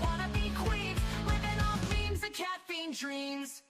wanna be queens, living off memes and caffeine dreams.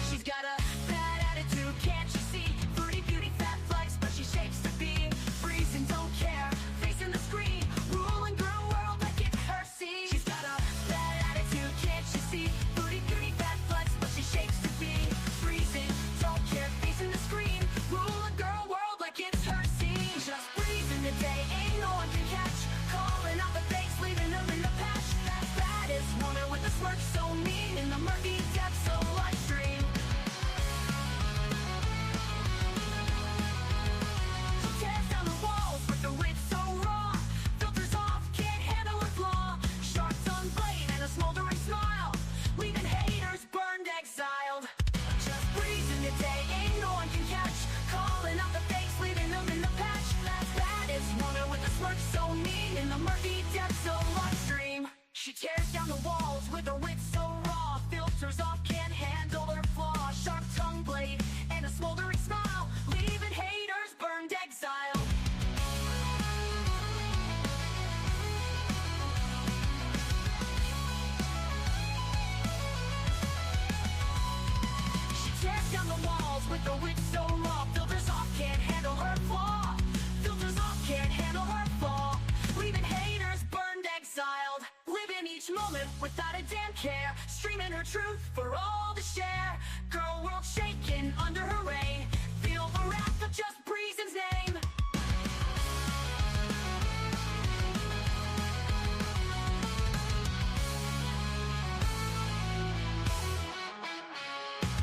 She's got a bad attitude, can't you see? Foodie Beauty, fat flex, but she shapes to be freezing, don't care, facing the screen, ruling girl world like it's her scene. She's got a bad attitude, can't you see? Foodie Beauty, fat flex, but she shapes to be freezing, don't care, facing the screen, ruling girl world like it's her scene. Just breezing the day, ain't no one can catch, calling out the fakes, leaving them in the patch. That baddest woman with a smirk so mean in the murky depths of live stream. She tears down the walls with the wit so raw, filters off, can't handle her flaw, sharp tongue blade and a smoldering smile, leaving haters burned, exiled. Just breezing the day, ain't no one can catch, calling out the fakes, leaving them in the patch. That baddest woman with a smirk so mean in the murky depths of live stream. She tears down the walls with her wit so raw, filters off, can't handle her flaw, sharp tongue blade and a smoldering smile, leaving haters burned, exiled. She tears down the walls with her wit so raw, filters off, can't handle her flaw, filters off, can't handle her flaw, leaving haters burned, exiled. Living each moment without a damn care, streaming her truth for all to share. Girl world shaking under her reign, feel the wrath of just Breezen's name.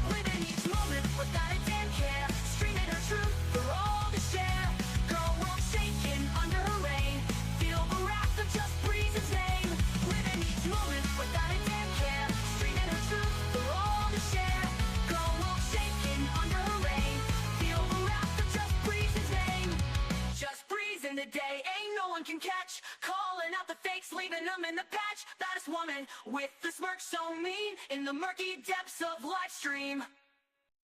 Living each moment without a damn care, streaming her truth for all to share. Girl world shaking under her reign, feel the wrath of just Breezen's name. Living each moment without a damn care, streaming her truth for all to share. Girl world shaking under her reign, feel the wrath of just Breezen's name. Just breezing the day, ain't no one can catch, calling out the fakes, leaving them in the patch. Baddest woman with the smirk so mean in the murky depths of live stream.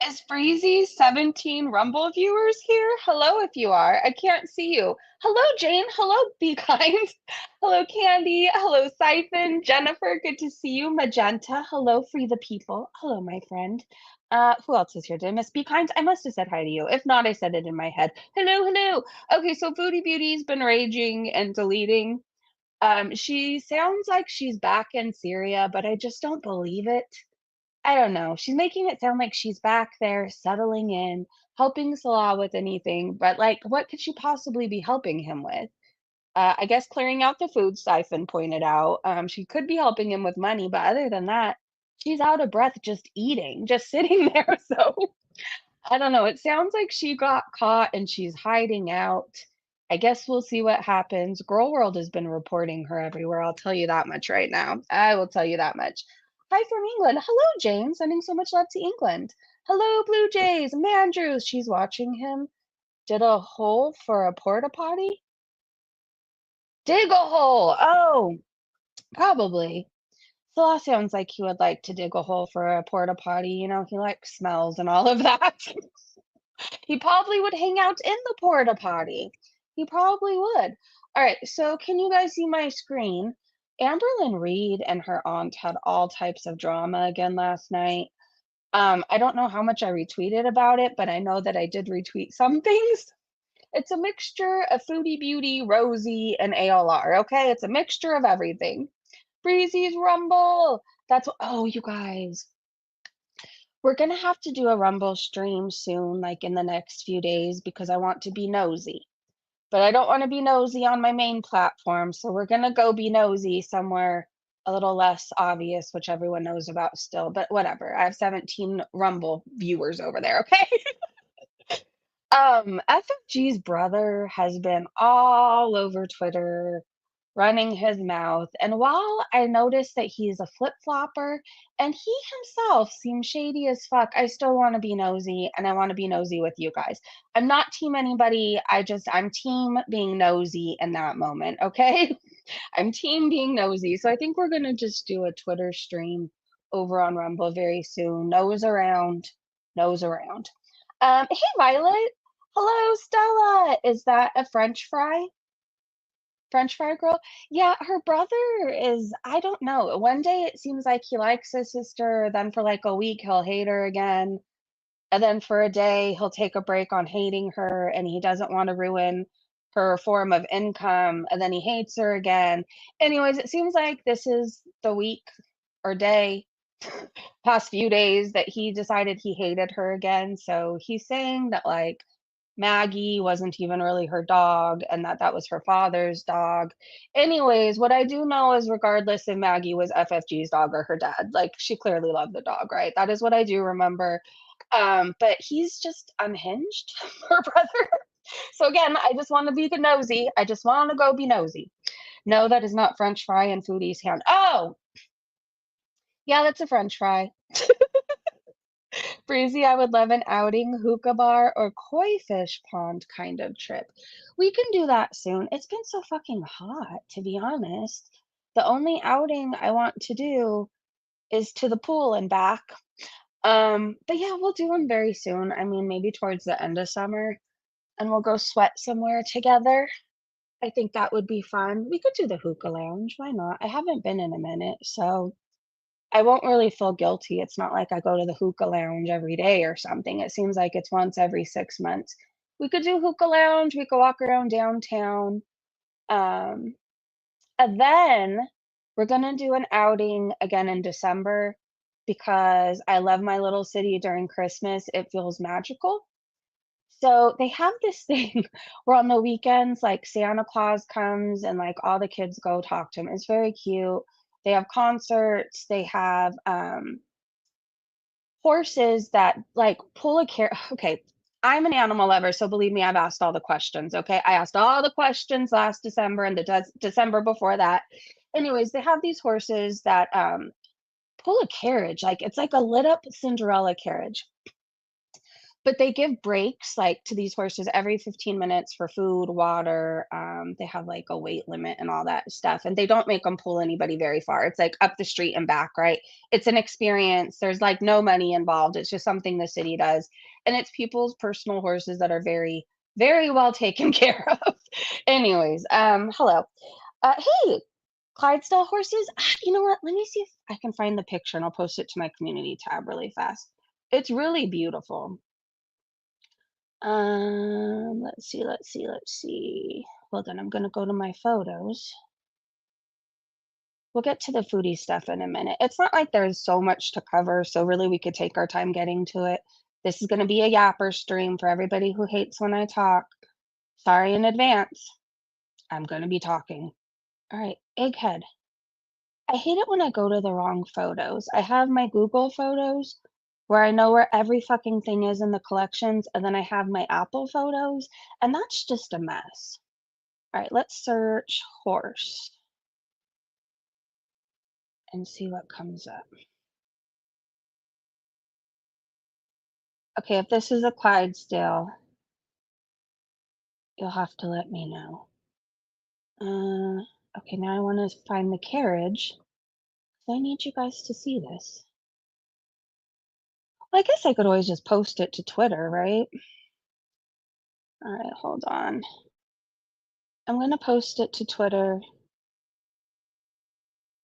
Is Breezy's 17 Rumble viewers here? Hello, if you are. I can't see you. Hello, Jane. Hello, Be Kind. Hello, Candy. Hello, Siphon. Jennifer, good to see you. Magenta. Hello, Free the People. Hello, my friend. Who else is here? Did I miss Be Kind? I must have said hi to you. If not, I said it in my head. Hello, hello. Okay, so Foodie Beauty's been raging and deleting. She sounds like she's back in Syria, but I just don't believe it. I don't know. She's making it sound like she's back there settling in, helping Salah with anything, but like, what could she possibly be helping him with? I guess clearing out the food, Siphon pointed out. She could be helping him with money, but other than that, she's out of breath just eating, just sitting there. So I don't know. It sounds like she got caught and she's hiding out. I guess we'll see what happens. Girl World has been reporting her everywhere. I'll tell you that much right now. I will tell you that much. Hi from England. Hello, Jane. Sending so much love to England. Hello, Blue Jays. Mandrews. She's watching him. Did a hole for a porta potty? Dig a hole. Oh, probably. Salah sounds like he would like to dig a hole for a porta potty. You know, he likes smells and all of that. He probably would hang out in the porta potty. He probably would. All right, so can you guys see my screen? Amberlynn Reed and her aunt had all types of drama again last night. I don't know how much I retweeted about it, but I know that I did retweet some things. It's a mixture of Foodie Beauty, Rosie, and ALR, okay? It's a mixture of everything. Breezy's Rumble. That's what, oh, you guys. We're gonna have to do a Rumble stream soon, like in the next few days, because I want to be nosy. But I don't want to be nosy on my main platform, so we're gonna go be nosy somewhere a little less obvious, which everyone knows about still, but whatever. I have 17 Rumble viewers over there, okay? FFG's brother has been all over Twitter running his mouth. And while I noticed that he's a flip-flopper and he himself seems shady as fuck, I still want to be nosy and I want to be nosy with you guys. I'm not team anybody. I'm team being nosy in that moment, okay? I'm team being nosy. So I think we're going to just do a Twitter stream over on Rumble very soon. Nose around. nose around. Hey, Violet. Hello, Stella. Is that a French fry? French fry girl? Yeah, her brother is, I don't know. One day it seems like he likes his sister, then for like a week he'll hate her again. And then for a day he'll take a break on hating her and he doesn't want to ruin her form of income, and then he hates her again. Anyways, it seems like this is the week or day, past few days, that he decided he hated her again. So he's saying that like Maggie wasn't even really her dog and that that was her father's dog. Anyways, what I do know is regardless if Maggie was FFG's dog or her dad, like she clearly loved the dog, right? That is what I do remember. But he's just unhinged, her brother. So again, I just want to be the nosy. I just want to go be nosy. No, that is not French fry in Foodie's hand. Oh, yeah, that's a French fry. Breezy, I would love an outing, hookah bar, or koi fish pond kind of trip. We can do that soon. It's been so fucking hot, to be honest. The only outing I want to do is to the pool and back. But yeah, we'll do them very soon. I mean, maybe towards the end of summer, and we'll go sweat somewhere together. I think that would be fun. We could do the hookah lounge. Why not? I haven't been in a minute, so I won't really feel guilty. It's not like I go to the hookah lounge every day or something. It seems like it's once every 6 months. We could do hookah lounge. We could walk around downtown. Um, and then we're gonna do an outing again in December because I love my little city during Christmas. It feels magical. So they have this thing where on the weekends, like Santa Claus comes and like all the kids go talk to him. It's very cute. They have concerts. They have horses that like pull a car. Okay, I'm an animal lover, so believe me, I've asked all the questions. Okay, I asked all the questions last December and the December before that. Anyways, they have these horses that pull a carriage. Like it's like a lit up Cinderella carriage, but they give breaks like to these horses every 15 minutes for food, water. They have like a weight limit and all that stuff, and they don't make them pull anybody very far. It's like up the street and back, right? It's an experience. There's like no money involved. It's just something the city does, and it's people's personal horses that are very, very well taken care of. Anyways, hello. Hey, Clydesdale horses. You know what? Let me see if I can find the picture and I'll post it to my community tab really fast. It's really beautiful. Let's see. Hold on, I'm gonna go to my photos. We'll get to the foodie stuff in a minute. It's not like there's so much to cover, so really we could take our time getting to it. This is gonna be a yapper stream for everybody who hates when I talk. Sorry in advance. I'm gonna be talking. All right, egghead. I hate it when I go to the wrong photos. I have my Google photos where I know where every fucking thing is in the collections, and then I have my Apple photos, and that's just a mess. All right, let's search horse and see what comes up. Okay, if this is a Clydesdale, you'll have to let me know. Okay, now I want to find the carriage. I need you guys to see this. Well, I guess I could always just post it to Twitter, right? All right, hold on. I'm going to post it to Twitter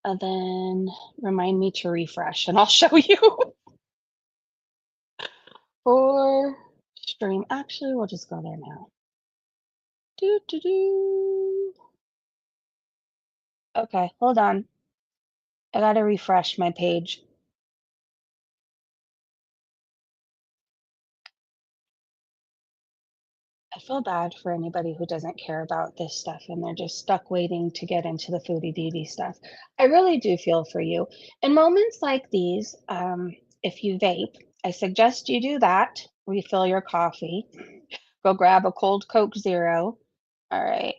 and then remind me to refresh and I'll show you. For stream. Actually, we'll just go there now. Do, do, do. Okay, hold on. I gotta refresh my page. I feel bad for anybody who doesn't care about this stuff and they're just stuck waiting to get into the Foodie Beauty stuff. I really do feel for you. In moments like these, if you vape, I suggest you do that. Refill your coffee. Go grab a cold Coke Zero. All right.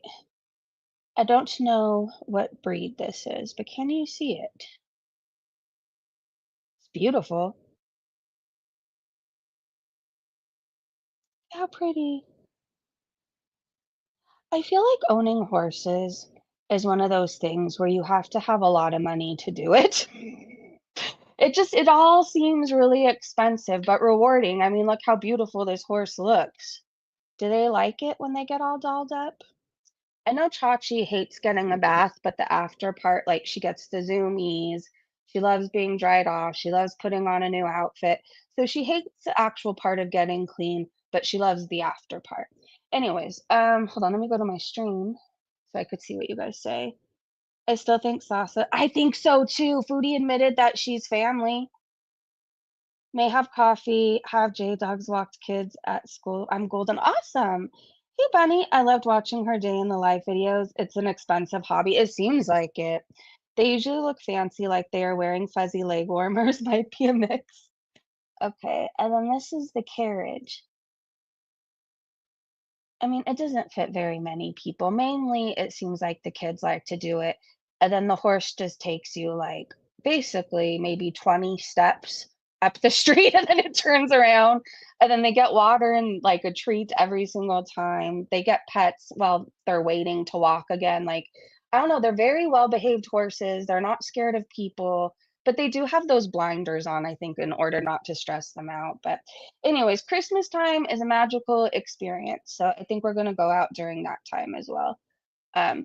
I don't know what breed this is, but can you see it? It's beautiful. How pretty. I feel like owning horses is one of those things where you have to have a lot of money to do it. it all seems really expensive, but rewarding. I mean, look how beautiful this horse looks. Do they like it when they get all dolled up? I know Chachi hates getting a bath, but the after part, like she gets the zoomies, she loves being dried off, she loves putting on a new outfit. So she hates the actual part of getting clean, but she loves the after part. Anyways, hold on, let me go to my stream so I could see what you guys say. I still think Sasa. I think so too. Foodie admitted that she's family. May have coffee, have J Dogs walked kids at school. I'm golden. Awesome. Hey, Bunny. I loved watching her day in the live videos. It's an expensive hobby. It seems like it. They usually look fancy, like they are wearing fuzzy leg warmers. Might be a mix. Okay. And then this is the carriage. I mean, it doesn't fit very many people. Mainly, it seems like the kids like to do it. And then the horse just takes you like basically maybe 20 steps up the street and then it turns around. And then they get water and like a treat every single time. They get pets while they're waiting to walk again. Like, I don't know, they're very well behaved horses. They're not scared of people, but they do have those blinders on, I think, in order not to stress them out. But anyways, Christmas time is a magical experience, so I think we're gonna go out during that time as well.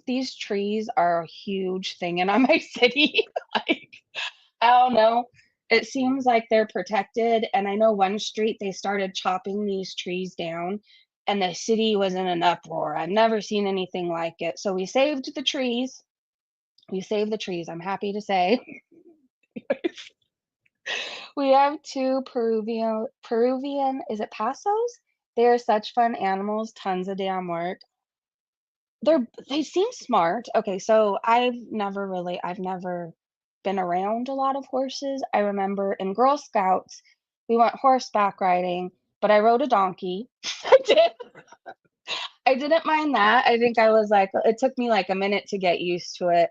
These trees are a huge thing in my city. Like, I don't know. It seems like they're protected, and I know one street they started chopping these trees down, and the city was in an uproar. I've never seen anything like it. So we saved the trees. We saved the trees, I'm happy to say. We have two Peruvian, is it pasos? They are such fun animals, tons of damn work. They seem smart. Okay, so I've never been around a lot of horses. I remember in Girl Scouts, we went horseback riding, but I rode a donkey. I did. I didn't mind that. I think I was like, it took me like a minute to get used to it.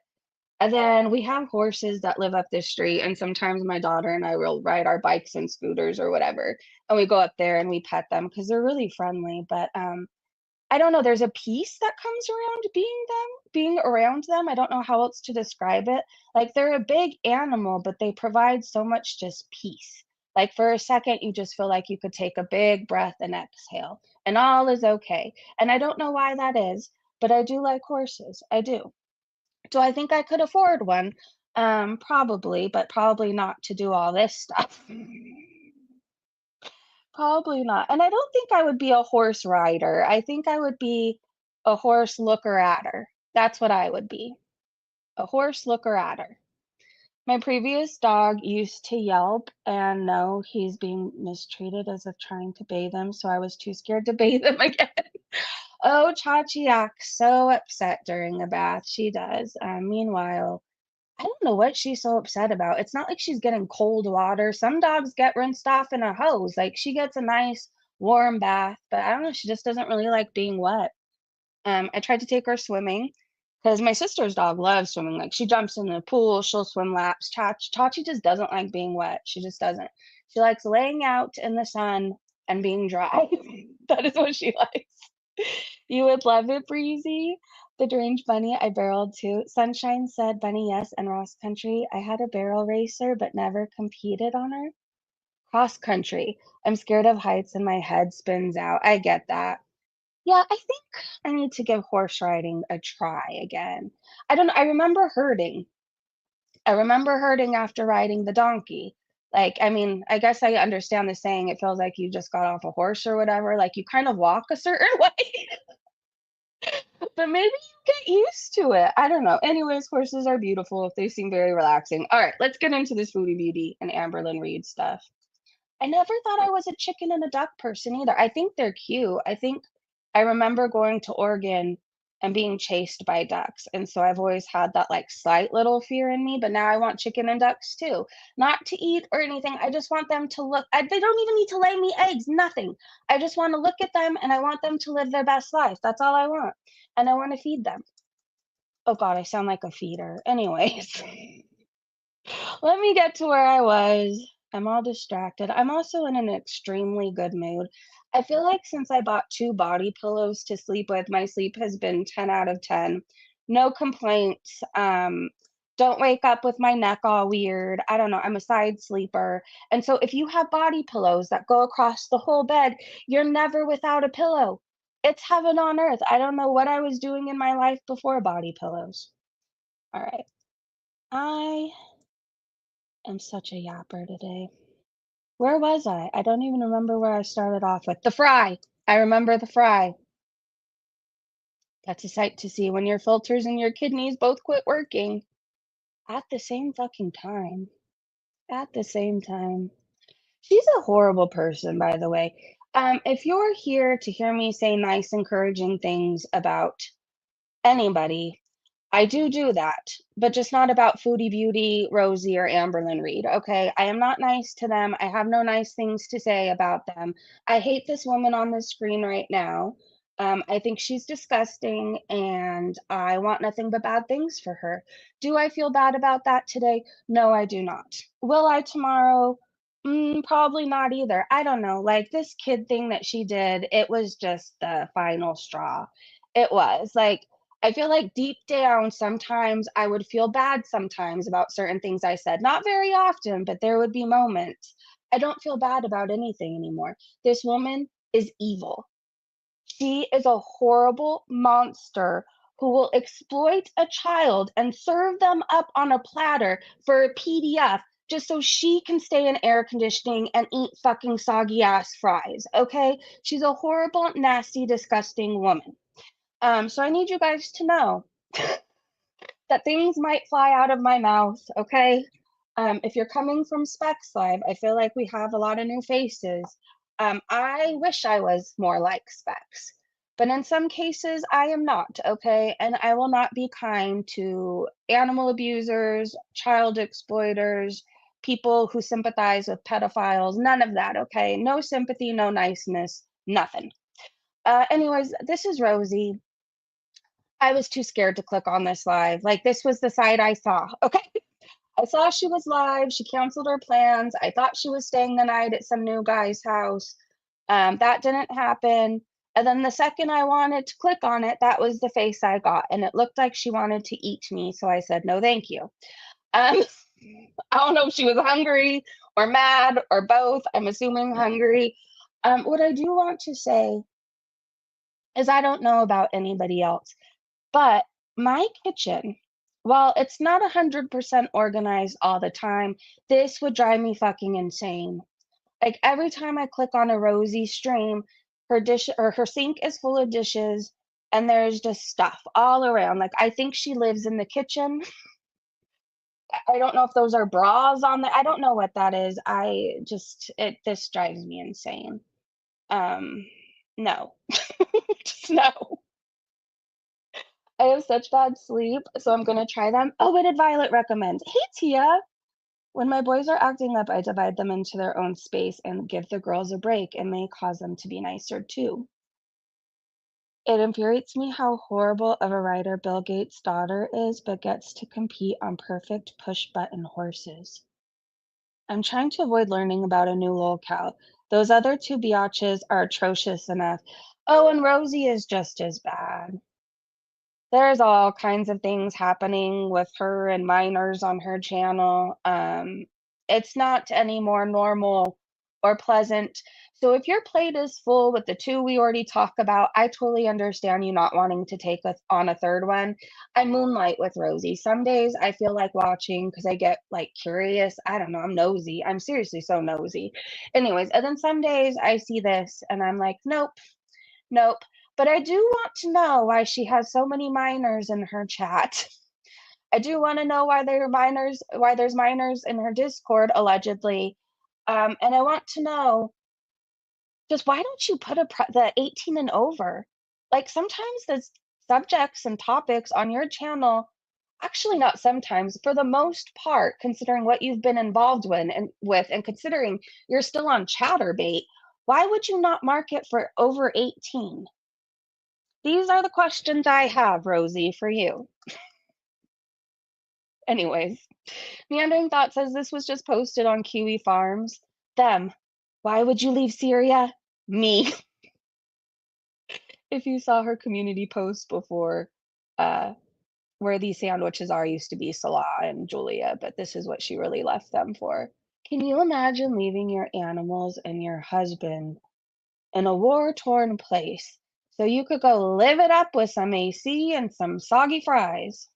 And then we have horses that live up this street, and sometimes my daughter and I will ride our bikes and scooters or whatever, and we go up there and we pet them because they're really friendly. But I don't know, there's a peace that comes around being around them. I don't know how else to describe it. Like they're a big animal, but they provide so much just peace. Like for a second, you just feel like you could take a big breath and exhale, and all is okay. And I don't know why that is, but I do like horses. I do. Do I think I could afford one? Probably, but probably not to do all this stuff. Probably not. And I don't think I would be a horse rider. I think I would be a horse looker atter. That's what I would be. A horse looker atter. My previous dog used to yelp and know he's being mistreated as if trying to bathe him, so I was too scared to bathe him again. Oh, Chachi acts so upset during a bath. She does. Meanwhile, I don't know what she's so upset about. It's not like she's getting cold water. Some dogs get rinsed off in a hose. Like she gets a nice warm bath, but I don't know. She just doesn't really like being wet. I tried to take her swimming because my sister's dog loves swimming. Like she jumps in the pool, she'll swim laps. Chachi just doesn't like being wet. She just doesn't. She likes laying out in the sun and being dry. That is what she likes. You would love it, Breezy. The deranged bunny I barreled to. Sunshine said bunny yes and Ross country. I had a barrel racer but never competed on her. Cross country. I'm scared of heights and my head spins out. I get that. Yeah, I think I need to give horse riding a try again. I don't know. I remember hurting. I remember hurting after riding the donkey. Like, I mean, I guess I understand the saying, it feels like you just got off a horse or whatever. Like, you kind of walk a certain way. But maybe you get used to it. I don't know. Anyways, horses are beautiful. They seem very relaxing. All right, let's get into this Foodie Beauty and Amberlynn Reed stuff. I never thought I was a chicken and a duck person either. I think they're cute. I think I remember going to Oregon and being chased by ducks. And so I've always had that like slight little fear in me, but now I want chicken and ducks too. Not to eat or anything. I just want them to look, they don't even need to lay me eggs, nothing. I just want to look at them and I want them to live their best life. That's all I want. And I want to feed them. Oh God, I sound like a feeder. Anyways. Let me get to where I was. I'm all distracted. I'm also in an extremely good mood. I feel like since I bought two body pillows to sleep with, my sleep has been 10 out of 10. No complaints. Don't wake up with my neck all weird. I don't know. I'm a side sleeper. And so if you have body pillows that go across the whole bed, you're never without a pillow. It's heaven on earth. I don't know what I was doing in my life before body pillows. All right. I am such a yapper today. Where was I? I don't even remember where I started off with. The fry. I remember the fry. That's a sight to see when your filters and your kidneys both quit working at the same fucking time. At the same time. She's a horrible person, by the way. If you're here to hear me say nice, encouraging things about anybody, I do that, but just not about Foodie Beauty, Rosie, or Amberlynn Reed. Okay, I am not nice to them. I have no nice things to say about them. I hate this woman on the screen right now. I think she's disgusting, and I want nothing but bad things for her. Do I feel bad about that today? No, I do not. Will I tomorrow? Probably not either. I don't know. Like this kid thing that she did, it was just the final straw. It was like I feel like deep down, sometimes I would feel bad sometimes about certain things I said. Not very often, but there would be moments. I don't feel bad about anything anymore. This woman is evil. She is a horrible monster who will exploit a child and serve them up on a platter for a PDF just so she can stay in air conditioning and eat fucking soggy ass fries. Okay? She's a horrible, nasty, disgusting woman. So I need you guys to know that things might fly out of my mouth, okay? If you're coming from Specs Live, I feel like we have a lot of new faces. I wish I was more like Specs, but in some cases, I am not, okay? And I will not be kind to animal abusers, child exploiters, people who sympathize with pedophiles, none of that, okay? No sympathy, no niceness, nothing. Anyways, this is Rosie. I was too scared to click on this live. Like, this was the site I saw. Okay. I saw she was live. She canceled her plans. I thought she was staying the night at some new guy's house. That didn't happen. And then the second I wanted to click on it, that was the face I got. And it looked like she wanted to eat me. So I said, no, thank you. Um, I don't know if she was hungry or mad or both. I'm assuming hungry. What I do want to say is I don't know about anybody else. But my kitchen, while it's not 100% organized all the time, this would drive me fucking insane. Like every time I click on a Rosie stream, her dish or her sink is full of dishes and there's just stuff all around. Like I think she lives in the kitchen. I don't know if those are bras on the I don't know what that is. I just it this drives me insane. Um no. Just no. I have such bad sleep, so I'm gonna try them. Oh, what did Violet recommend? Hey, Tia. When my boys are acting up, I divide them into their own space and give the girls a break. It may cause them to be nicer too. It infuriates me how horrible of a writer Bill Gates' daughter is, but gets to compete on perfect push button horses. I'm trying to avoid learning about a new locale. Those other two biatches are atrocious enough. Oh, and Rosie is just as bad. There's all kinds of things happening with her and minors on her channel. It's not any more normal or pleasant. So if your plate is full with the two we already talked about, I totally understand you not wanting to take on a third one. I moonlight with Rosie. Some days I feel like watching because I get like curious. I don't know. I'm nosy. I'm seriously so nosy. Anyways, and then some days I see this and I'm like, nope, nope. But I do want to know why she has so many minors in her chat. I do want to know why there's minors in her Discord, allegedly. And I want to know just why don't you put the 18 and over? Like sometimes the subjects and topics on your channel, actually not sometimes, for the most part, considering what you've been involved with and considering you're still on Chatterbait, why would you not mark it for over 18? These are the questions I have, Rosie, for you. Anyways, Meandering Thought says this was just posted on Kiwi Farms. Them. Why would you leave Syria? Me. If you saw her community post before, uh, where these sandwiches are used to be Salah and Julia, but this is what she really left them for. Can you imagine leaving your animals and your husband in a war-torn place so you could go live it up with some AC and some soggy fries?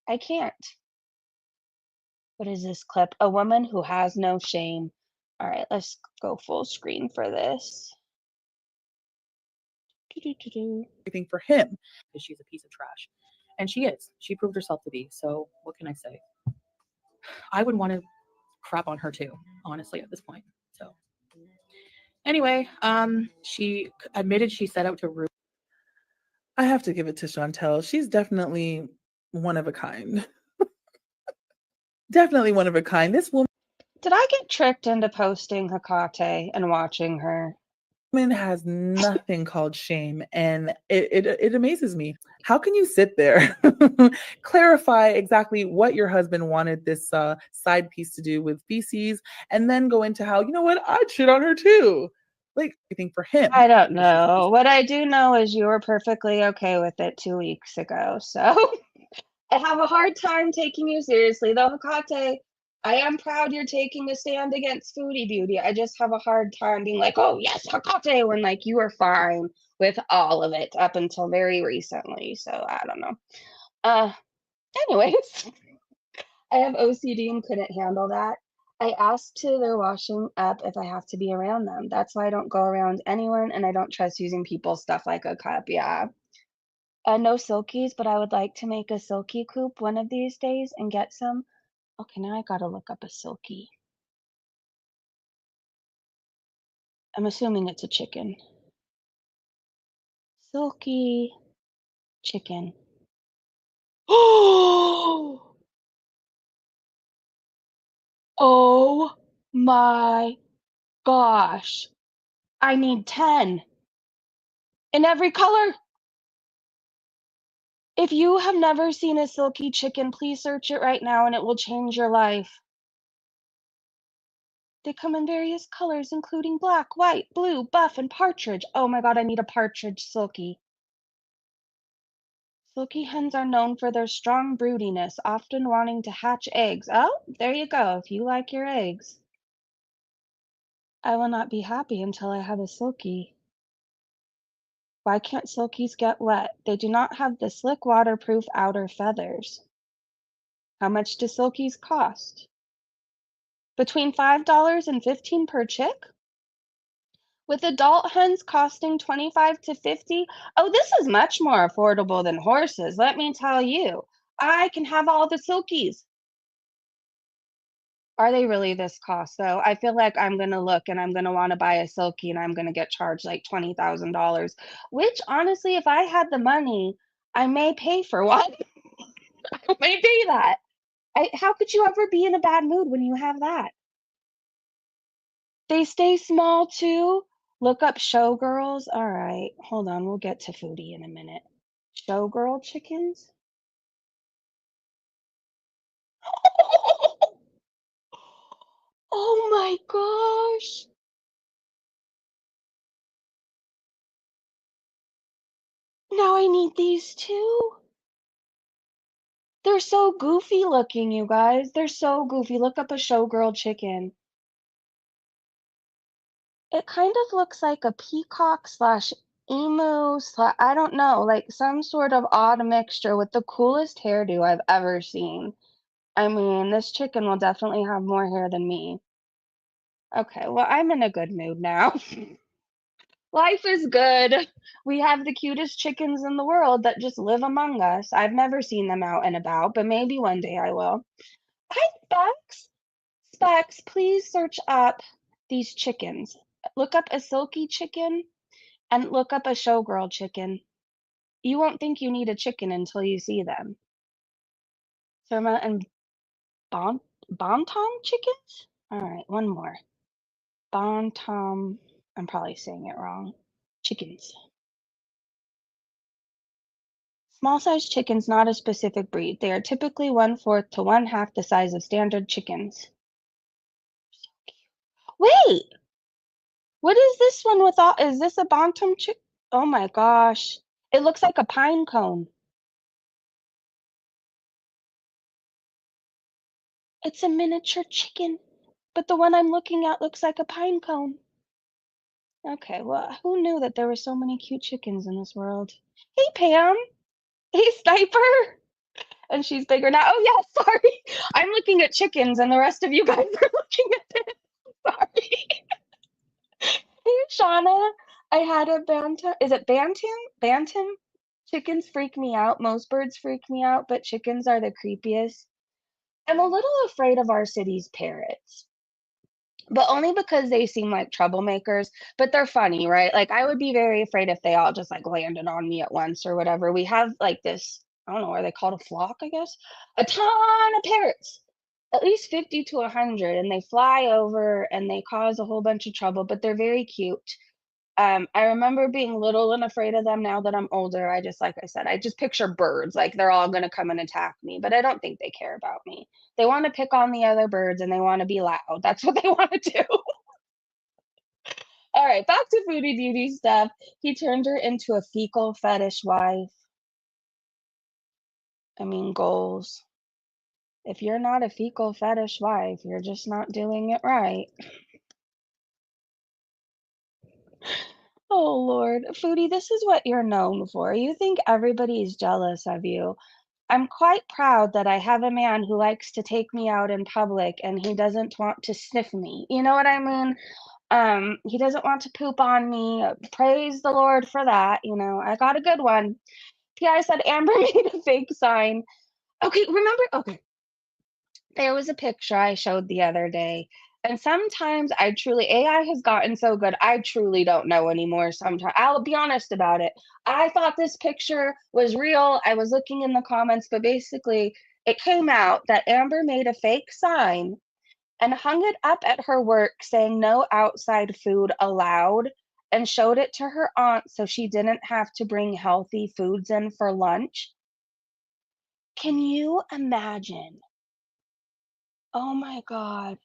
I can't. What is this clip? A woman who has no shame. All right, let's go full screen for this. Doo-doo-doo-doo. Everything for him because she's a piece of trash. And she is. She proved herself to be. So what can I say? I would want to crap on her too, honestly, at this point. So anyway, she admitted she set out to ruin. I have to give it to Chantal. She's definitely one of a kind. Definitely one of a kind. This woman Did I get tricked into posting Hecate and watching her? has nothing called shame, and it amazes me. How can you sit there, clarify exactly what your husband wanted this side piece to do with feces, and then go into how, you know what, I'd shit on her too. Like, everything for him. I don't know. What I do know is you were perfectly okay with it 2 weeks ago, so I have a hard time taking you seriously. Though, Hecate, I am proud you're taking a stand against Foodie Beauty. I just have a hard time being like, oh, yes, Hecate, when, like, you were fine with all of it up until very recently. So, I don't know. Anyways, I have OCD and couldn't handle that. I asked to their washing up if I have to be around them. That's why I don't go around anyone, and I don't trust using people's stuff like a cup. Yeah. No silkies, but I would like to make a silky coop one of these days and get some. Okay, now I gotta look up a silky. I'm assuming it's a chicken. Silky chicken. Oh! Oh my gosh. I need 10 in every color. If you have never seen a silky chicken, please search it right now and it will change your life. They come in various colors, including black, white, blue, buff, and partridge. Oh my god, I need a partridge silky. Silky hens are known for their strong broodiness, often wanting to hatch eggs. Oh, there you go, if you like your eggs. I will not be happy until I have a silky. Why can't silkies get wet? They do not have the slick, waterproof outer feathers. How much do silkies cost? Between $5 and $15 per chick? With adult hens costing 25 to 50. Oh, this is much more affordable than horses, let me tell you. I can have all the silkies. Are they really this cost though? I feel like I'm gonna look and I'm gonna wanna buy a silky and I'm gonna get charged like $20,000, which honestly, if I had the money, I may pay for one. I may pay that. How could you ever be in a bad mood when you have that? They stay small too. Look up showgirls. All right, hold on. We'll get to foodie in a minute. Showgirl chickens. Oh my gosh. Now I need these too. They're so goofy looking, you guys. They're so goofy. Look up a showgirl chicken. It kind of looks like a peacock slash emu slash, I don't know, like some sort of odd mixture with the coolest hairdo I've ever seen. I mean, this chicken will definitely have more hair than me. Okay, well, I'm in a good mood now. Life is good. We have the cutest chickens in the world that just live among us. I've never seen them out and about, but maybe one day I will. Hi, Specs. Specs, please search up these chickens. Look up a silky chicken and look up a showgirl chicken. You won't think you need a chicken until you see them. Surma and Bontom chickens? All right, one more. Bontom, I'm probably saying it wrong. Chickens. Small-sized chickens, not a specific breed. They are typically 1/4 to 1/2 the size of standard chickens. Wait! What is this one with all, is this a Bantam chick? Oh my gosh. It looks like a pine cone. It's a miniature chicken, but the one I'm looking at looks like a pine cone. Okay, well, who knew that there were so many cute chickens in this world? Hey, Pam. Hey, Sniper. And she's bigger now. Oh, yeah, sorry. I'm looking at chickens and the rest of you guys are looking at it. Sorry. Hey, Shauna. I had a bantam. Is it bantam? Bantam? Chickens freak me out. Most birds freak me out, but chickens are the creepiest. I'm a little afraid of our city's parrots, but only because they seem like troublemakers, but they're funny, right? Like, I would be very afraid if they all just like landed on me at once or whatever. We have like this, I don't know, are they called a flock, I guess? A ton of parrots, at least 50 to 100, and they fly over and they cause a whole bunch of trouble, but they're very cute. I remember being little and afraid of them. Now that I'm older, I just, like I said, I just picture birds, like they're all gonna come and attack me, but I don't think they care about me. They wanna pick on the other birds and they wanna be loud. That's what they wanna do. All right, back to Foodie Beauty stuff. He turned her into a fecal fetish wife. I mean, goals. If you're not a fecal fetish wife, you're just not doing it right. Oh, Lord. Foodie, this is what you're known for. You think everybody's jealous of you. I'm quite proud that I have a man who likes to take me out in public and he doesn't want to sniff me. You know what I mean? He doesn't want to poop on me. Praise the Lord for that. You know, I got a good one. P.I. said Amber made a fake sign. Okay, remember? Okay. There was a picture I showed the other day, and sometimes I truly AI has gotten so good, I truly don't know anymore sometimes. I'll be honest about it. I thought this picture was real. I was looking in the comments, but basically it came out that Amber made a fake sign and hung it up at her work saying no outside food allowed and showed it to her aunt so she didn't have to bring healthy foods in for lunch. Can you imagine? Oh my God.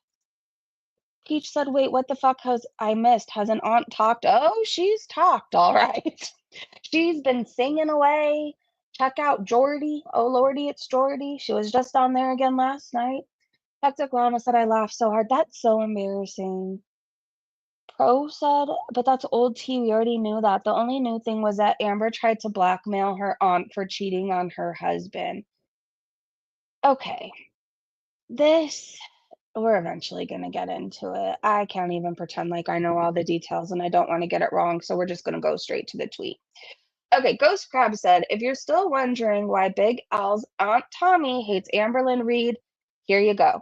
Peach said, "Wait, what the fuck has I missed? Has an aunt talked?" Oh, she's talked, all right. She's been singing away. Check out Jordy. Oh, Lordy, it's Jordy. She was just on there again last night. Hectic Llama said, "I laughed so hard. That's so embarrassing." Pro said, "But that's old tea. We already knew that. The only new thing was that Amber tried to blackmail her aunt for cheating on her husband." Okay, this we're eventually going to get into it. I can't even pretend like I know all the details and I don't want to get it wrong, so we're just going to go straight to the tweet. Okay, Ghost Crab said, "If you're still wondering why Big Al's Aunt Tommy hates Amberlynn Reed, here you go.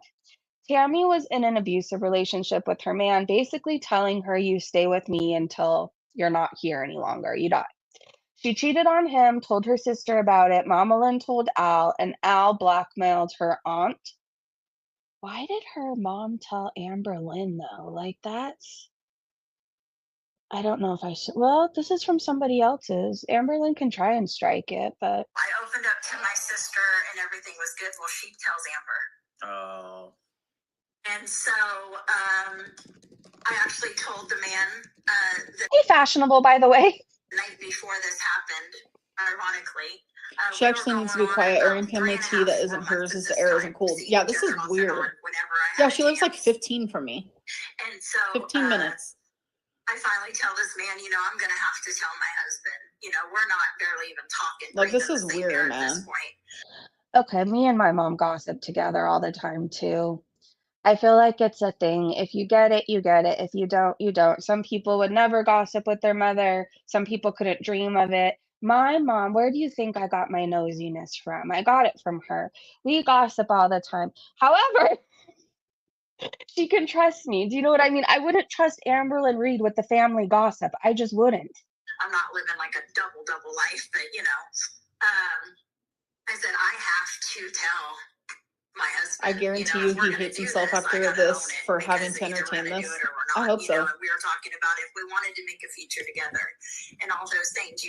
Tammy was in an abusive relationship with her man, basically telling her, 'You stay with me until you're not here any longer, you die.' She cheated on him, told her sister about it. Mama Lynn told Al, and Al blackmailed her aunt." Why did her mom tell Amberlynn though? Like I don't know if I should. Well, this is from somebody else's. Amberlynn can try and strike it, but I opened up to my sister and everything was good. Well, she tells Amber. Oh. And so I actually told the man the hey, fashionable, by the way. night before this happened, ironically. She actually needs to be quiet. Erin can make tea that isn't hers as the air isn't cold. Yeah, this is weird. Yeah, she lives like 15 from me. And so 15 minutes. I finally tell this man, I'm gonna have to tell my husband. We're not barely even talking. Like, this is weird, man. At this point. Okay, me and my mom gossip together all the time too. I feel like it's a thing. If you get it, you get it. If you don't, you don't. Some people would never gossip with their mother. Some people couldn't dream of it. My mom, where do you think I got my nosiness from? I got it from her. We gossip all the time. However, she can trust me. Do you know what I mean? I wouldn't trust Amberlynn Reed with the family gossip. I just wouldn't. I'm not living like a double life, but I said I have to tell my husband. I guarantee you he hates himself after this for having to entertain this. I hope so. We were talking about if we wanted to make a feature together and all those things,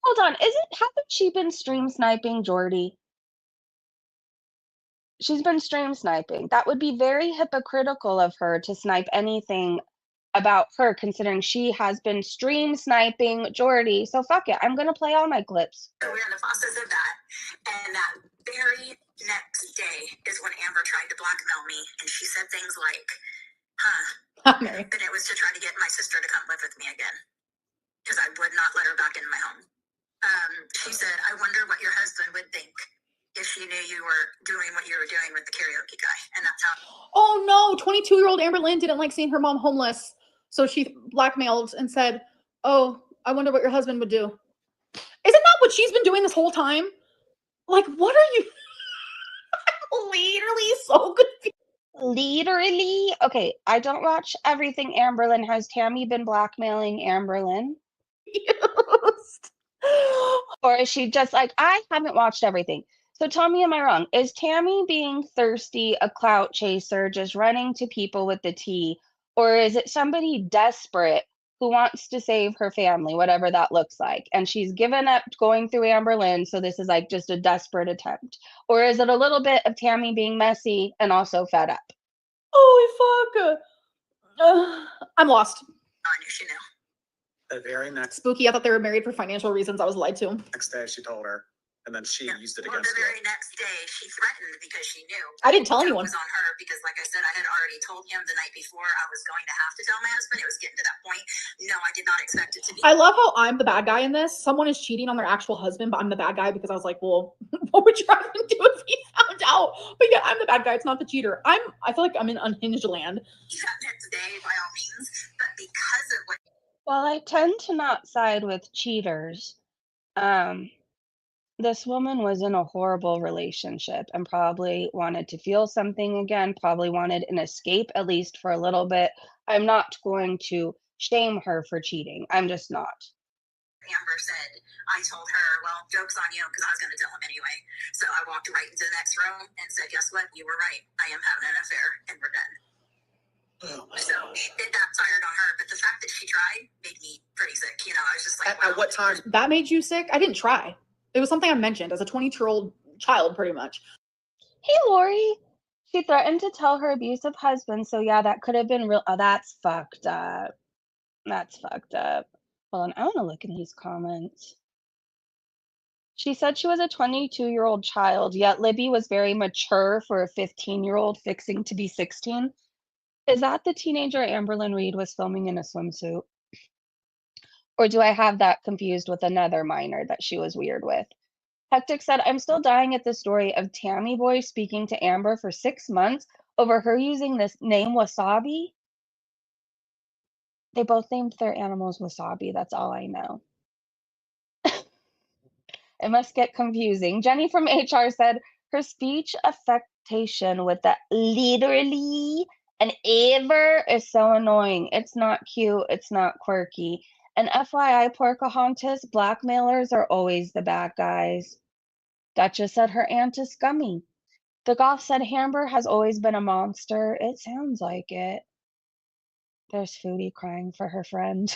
Hold on, haven't she been stream sniping Jordy? She's been stream sniping. That would be very hypocritical of her to snipe anything about her, considering she has been stream sniping Jordy. So fuck it, I'm gonna play all my clips. So we're in the process of that, and that very Next day is when Amber tried to blackmail me, and she said things like, Mary. and it was to try to get my sister to come live with me again, because I would not let her back into my home. She said, I wonder what your husband would think if she knew you were doing what you were doing with the karaoke guy. And that's how. Oh no, 22-year-old Amberlynn didn't like seeing her mom homeless. So she blackmailed and said, oh, I wonder what your husband would do. Isn't that what she's been doing this whole time? Like, what are you? I'm literally so confused. Literally? Okay, I don't watch everything Amberlynn. Has Tammy been blackmailing Amberlynn? Or is she just like, I haven't watched everything. So tell me, am I wrong? Is Tammy being thirsty, a clout chaser, just running to people with the tea? Or is it somebody desperate who wants to save her family, whatever that looks like? And she's given up going through Amberlynn, so this is like just a desperate attempt. Or is it a little bit of Tammy being messy and also fed up? Holy fuck. I'm lost. I knew she knew. The very Spooky. I thought they were married for financial reasons. I was lied to. next day, she told her, and then she used it Well, against the her. very next day, she threatened because she knew. I didn't tell It anyone. was on her because, like I said, I had already told him the night before I was going to have to tell my husband. It was getting to that point. No, I did not expect it to be. I love how I'm the bad guy in this. Someone is cheating on their actual husband, but I'm the bad guy because I was like, well, what would your husband do if he found out? But yeah, I'm the bad guy. It's not the cheater. I feel like I'm in unhinged land. That next day, by all means, but because of what. Well, I tend to not side with cheaters. This woman was in a horrible relationship and probably wanted to feel something again, probably wanted an escape, at least for a little bit. I'm not going to shame her for cheating. I'm just not. Amber said, I told her, well, joke's on you, because I was going to tell him anyway. So I walked right into the next room and said, guess what? You were right. I am having an affair, and we're done. So it backfired on her, but the fact that she tried made me pretty sick. You know, I was just like, wow. At what time? That made you sick? I didn't try. It was something I mentioned as a 22-year-old child, pretty much. Hey, Lori. She threatened to tell her abusive husband. So yeah, that could have been real. Oh, that's fucked up. That's fucked up. Hold on, I want to look in these comments. She said she was a 22-year-old child, yet Libby was very mature for a 15-year-old fixing to be 16. Is that the teenager Amberlynn Reed was filming in a swimsuit? Or do I have that confused with another minor that she was weird with? Hectic said, I'm still dying at the story of Tammy Boy speaking to Amber for 6 months over her using this name Wasabi. They both named their animals Wasabi. That's all I know. It must get confusing. Jenny from HR said her speech affectation with the literally and ever is so annoying. It's not cute. It's not quirky. And FYI, Pocahontas, blackmailers are always the bad guys. Duchess said her aunt is scummy. The Goth said Amber has always been a monster. It sounds like it. There's Foodie crying for her friend.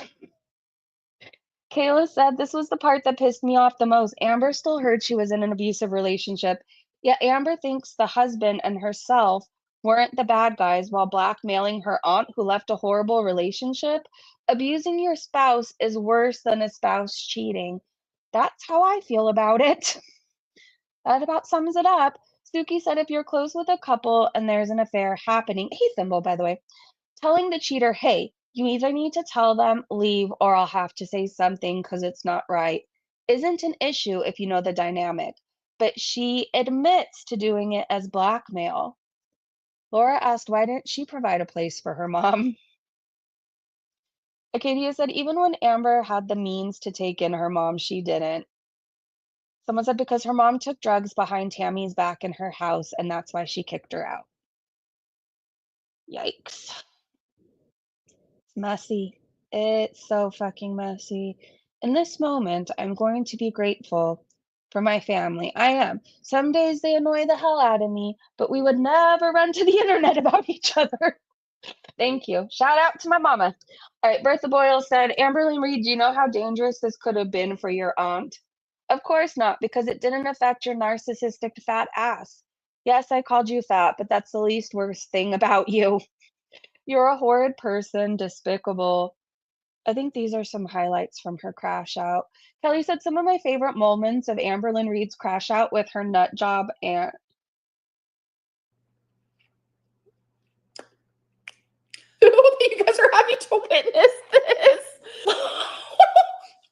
Kayla said this was the part that pissed me off the most. Amber still heard she was in an abusive relationship, yet Amber thinks the husband and herself weren't the bad guys while blackmailing her aunt who left a horrible relationship. Abusing your spouse is worse than a spouse cheating. That's how I feel about it. That about sums it up. Suki said if you're close with a couple and there's an affair happening, hey Thimble, by the way, telling the cheater, hey, you either need to tell them, leave, or I'll have to say something because it's not right, isn't an issue if you know the dynamic. But she admits to doing it as blackmail. Laura asked, why didn't she provide a place for her mom? Acadia said, even when Amber had the means to take in her mom, she didn't. Someone said, because her mom took drugs behind Tammy's back in her house, and that's why she kicked her out. Yikes. It's messy. It's so fucking messy. In this moment, I'm going to be grateful for my family. I am. Some days they annoy the hell out of me, but we would never run to the internet about each other. Thank you. Shout out to my mama. All right, Bertha Boyle said, Amberlynn Reed, do you know how dangerous this could have been for your aunt? Of course not, because it didn't affect your narcissistic fat ass. Yes, I called you fat, but that's the least worst thing about you. You're a horrid person, despicable. I think these are some highlights from her crash out. Kelly said some of my favorite moments of Amberlynn Reed's crash out with her nut job aunt You guys are having to witness this.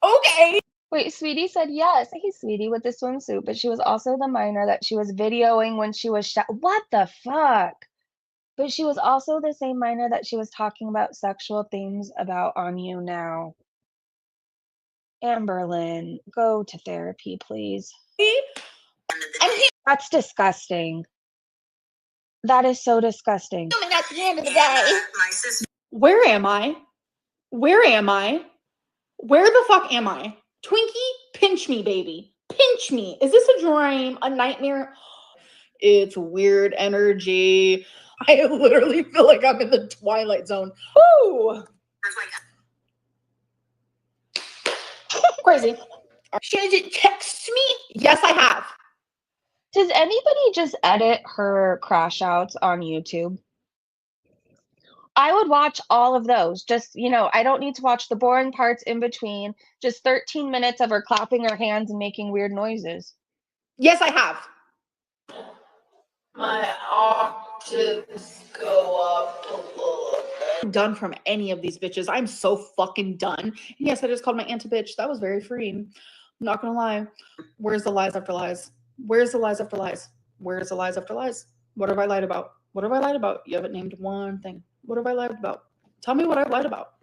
Okay. Wait, Sweetie said yes. Hey, Sweetie, with the swimsuit, but she was also the minor that she was videoing when she was What the fuck? But she was also the same minor that she was talking about sexual themes about on You Now. Amberlynn, go to therapy, please. I'm That's disgusting. That is so disgusting. human at the end of the And day. my sister Where am I? Where am I? Where the fuck am I? Twinkie, pinch me, baby. Pinch me. Is this a dream? A nightmare? It's weird energy. I literally feel like I'm in the Twilight Zone. Woo! was like, Crazy. She didn't text me? Yes, I have. Does anybody just edit her crash outs on YouTube? I would watch all of those. Just, I don't need to watch the boring parts in between. Just 13 minutes of her clapping her hands and making weird noises. Yes, I have. My octaves go up a little bit. I'm done from any of these bitches. I'm so fucking done. Yes, I just called my aunt a bitch. That was very freeing. I'm not gonna lie. Where's the lies after lies? Where's the lies after lies? Where's the lies after lies? What have I lied about? What have I lied about? You haven't named one thing. What have I lied about? Tell me what I've lied about.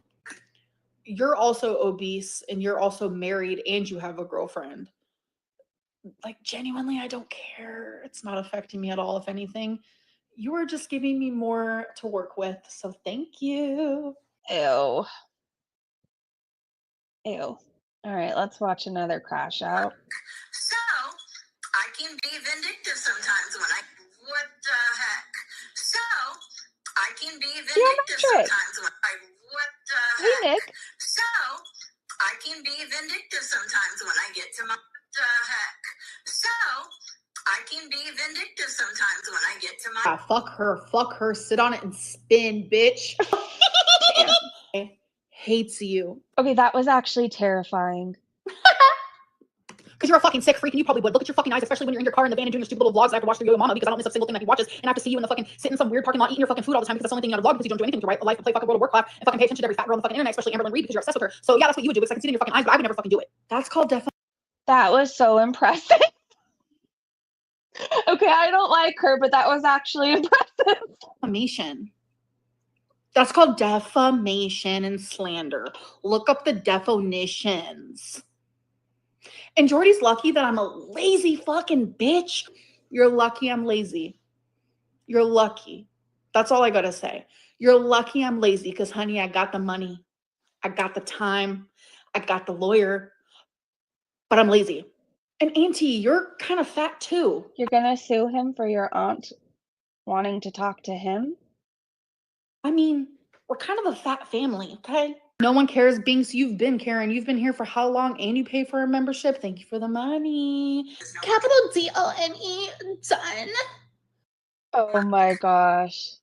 You're also obese and you're also married and you have a girlfriend. Like, genuinely, I don't care. It's not affecting me at all. If anything, you are just giving me more to work with. So thank you. Ew. Ew. All right, let's watch another crash out. so I can be vindictive sometimes when I, what the heck? So I can be vindictive Trick. sometimes when I, what the Hey, heck? Nick. So I can be vindictive sometimes when I get to my, what the heck? So I can be vindictive sometimes when I get to my. Ah, fuck her. Fuck her. Sit on it and spin, bitch. Damn. Hates you. Okay, that was actually terrifying. Because you're a fucking sick freak and you probably would. Look at your fucking eyes, especially when you're in your car in the van and doing your stupid little vlogs. I have to watch through Yo Mama because I don't miss a single thing that he watches. And I have to see you in the fucking sit in some weird parking lot eating your fucking food all the time because that's the only thing you gotta vlog because you don't do anything with your life but play fucking World of Warcraft and fucking pay attention to every fat girl on the fucking internet, especially Amberlynn Reed because you're obsessed with her. So yeah, that's what you would do because I can see it in your fucking eyes, but I would never fucking do it. That's called That was so impressive. Okay, I don't like her, but that was actually impressive. defamation. That's called defamation and slander. Look up the definitions. And Jordy's lucky that I'm a lazy fucking bitch. You're lucky I'm lazy. You're lucky. That's all I gotta say. You're lucky I'm lazy because, honey, I got the money. I got the time. I got the lawyer. But I'm lazy. And Auntie, you're kind of fat too. You're gonna sue him for your aunt wanting to talk to him? I mean, we're kind of a fat family, okay? No one cares, Binks. You've been Karen. You've been here for how long? And you pay for a membership. Thank you for the money. Capital D-O-N-E. Done. Oh my gosh.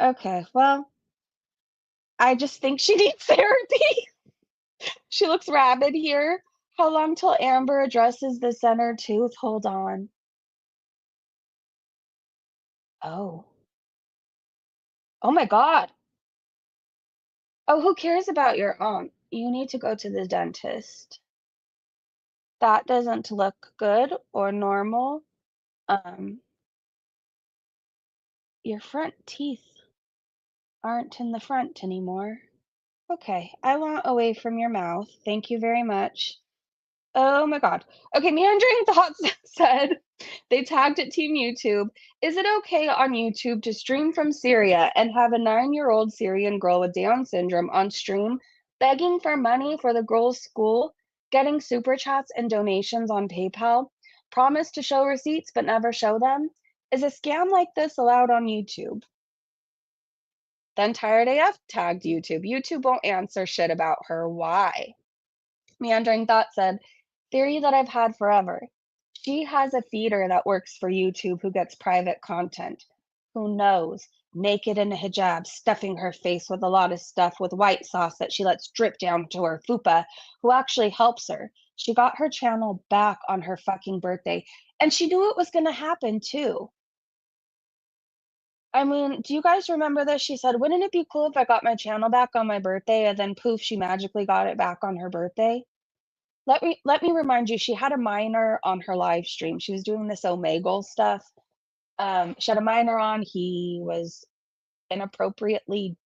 Okay, well, I just think she needs therapy. She looks rabid here. How long till Amber addresses the center tooth? Hold on. Oh. Oh my God. Oh, who cares about your aunt? You need to go to the dentist. That doesn't look good or normal. Your front teeth aren't in the front anymore. Okay, I want away from your mouth. Thank you very much. Oh my God. Okay, Meandering Thoughts said they tagged at Team YouTube. Is it okay on YouTube to stream from Syria and have a 9-year-old Syrian girl with Down syndrome on stream begging for money for the girl's school, getting super chats and donations on PayPal, promise to show receipts but never show them? Is a scam like this allowed on YouTube? Then Tired AF tagged YouTube. YouTube won't answer shit about her. Why? Meandering Thought said, theory that I've had forever. She has a feeder that works for YouTube who gets private content. Who knows? Naked in a hijab, stuffing her face with a lot of stuff with white sauce that she lets drip down to her fupa, who actually helps her. She got her channel back on her fucking birthday, and she knew it was going to happen too. I mean, do you guys remember this? She said, "Wouldn't it be cool if I got my channel back on my birthday?" And then poof, she magically got it back on her birthday. Let me remind you, she had a minor on her live stream. She was doing this Omegle stuff. She had a minor on. He was inappropriately,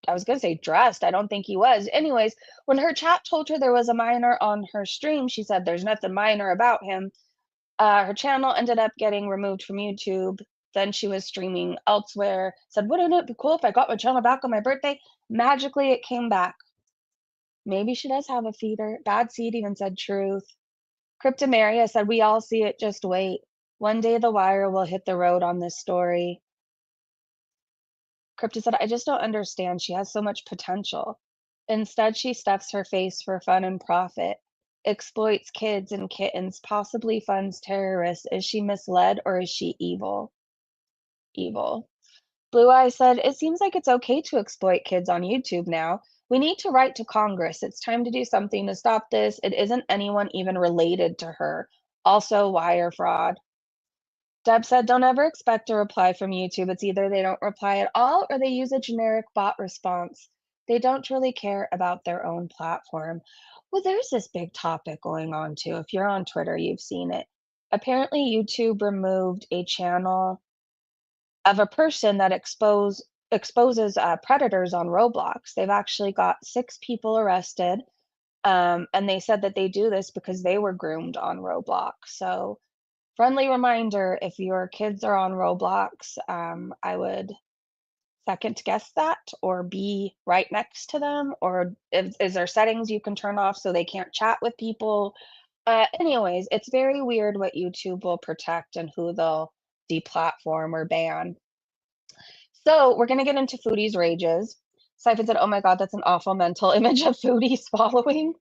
I was gonna say dressed. I don't think he was. Anyways, when her chat told her there was a minor on her stream, she said there's nothing minor about him. Her channel ended up getting removed from YouTube. Then she was streaming elsewhere. Said, "Wouldn't it be cool if I got my channel back on my birthday?" Magically, it came back. Maybe she does have a feeder. Bad Seed even said truth. Cryptomaria said, "We all see it, just wait. One day the wire will hit the road on this story." Crypto said, "I just don't understand. She has so much potential. Instead, she stuffs her face for fun and profit, exploits kids and kittens, possibly funds terrorists. Is she misled or is she evil?" Evil. Blue Eye said, "It seems like it's okay to exploit kids on YouTube now. We need to write to Congress. It's time to do something to stop this. It isn't anyone even related to her. Also, wire fraud." Deb said, "Don't ever expect a reply from YouTube. It's either they don't reply at all or they use a generic bot response. They don't really care about their own platform." Well, there's this big topic going on too. If you're on Twitter, you've seen it. Apparently, YouTube removed a channel of a person that exposes predators on Roblox. They've actually got 6 people arrested, and they said that they do this because they were groomed on Roblox. So, friendly reminder, if your kids are on Roblox, I would second guess that or be right next to them, or is there settings you can turn off so they can't chat with people? Anyways, it's very weird what YouTube will protect and who they'll deplatform or ban. So we're gonna get into Foodie's rages. Siphon said, "Oh my god, that's an awful mental image of Foodie swallowing."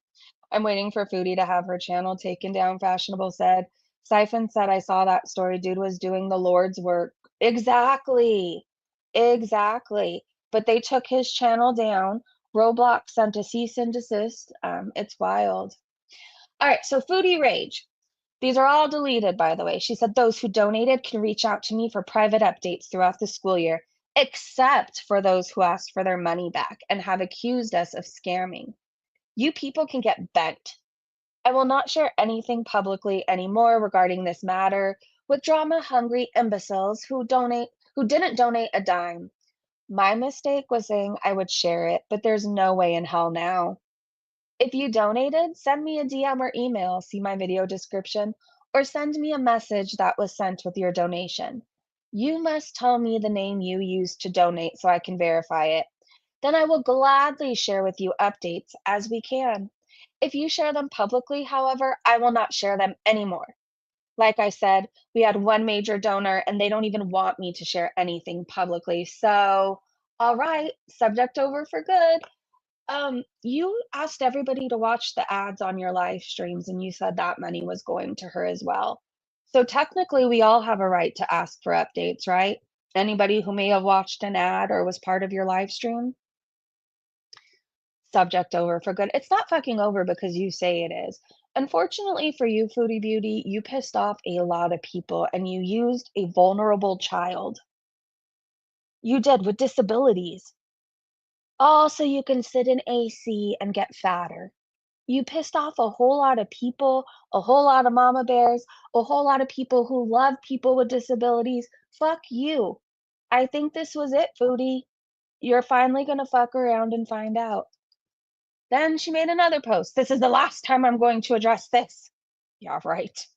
"I'm waiting for Foodie to have her channel taken down," Fashionable said. Siphon said, "I saw that story. Dude was doing the Lord's work." Exactly. Exactly. But they took his channel down. Roblox sent a cease and desist. It's wild. All right, so Foodie Rage. These are all deleted, by the way. She said, "Those who donated can reach out to me for private updates throughout the school year, except for those who asked for their money back and have accused us of scamming. You people can get bent. I will not share anything publicly anymore regarding this matter with drama-hungry imbeciles who didn't donate a dime. My mistake was saying I would share it, but there's no way in hell now. If you donated, send me a DM or email, see my video description, or send me a message that was sent with your donation. You must tell me the name you used to donate so I can verify it. Then I will gladly share with you updates as we can. If you share them publicly, however, I will not share them anymore. Like I said, we had one major donor and they don't even want me to share anything publicly. So, all right, subject over for good." You asked everybody to watch the ads on your live streams and you said that money was going to her as well. So technically we all have a right to ask for updates, right? Anybody who may have watched an ad or was part of your live stream? Subject over for good. It's not fucking over because you say it is. Unfortunately for you, Foodie Beauty, you pissed off a lot of people and you used a vulnerable child. You did, with disabilities. All so you can sit in AC and get fatter. You pissed off a whole lot of people, a whole lot of mama bears, a whole lot of people who love people with disabilities. Fuck you. I think this was it, Foodie. You're finally gonna fuck around and find out. Then she made another post. "This is the last time I'm going to address this." Yeah, right.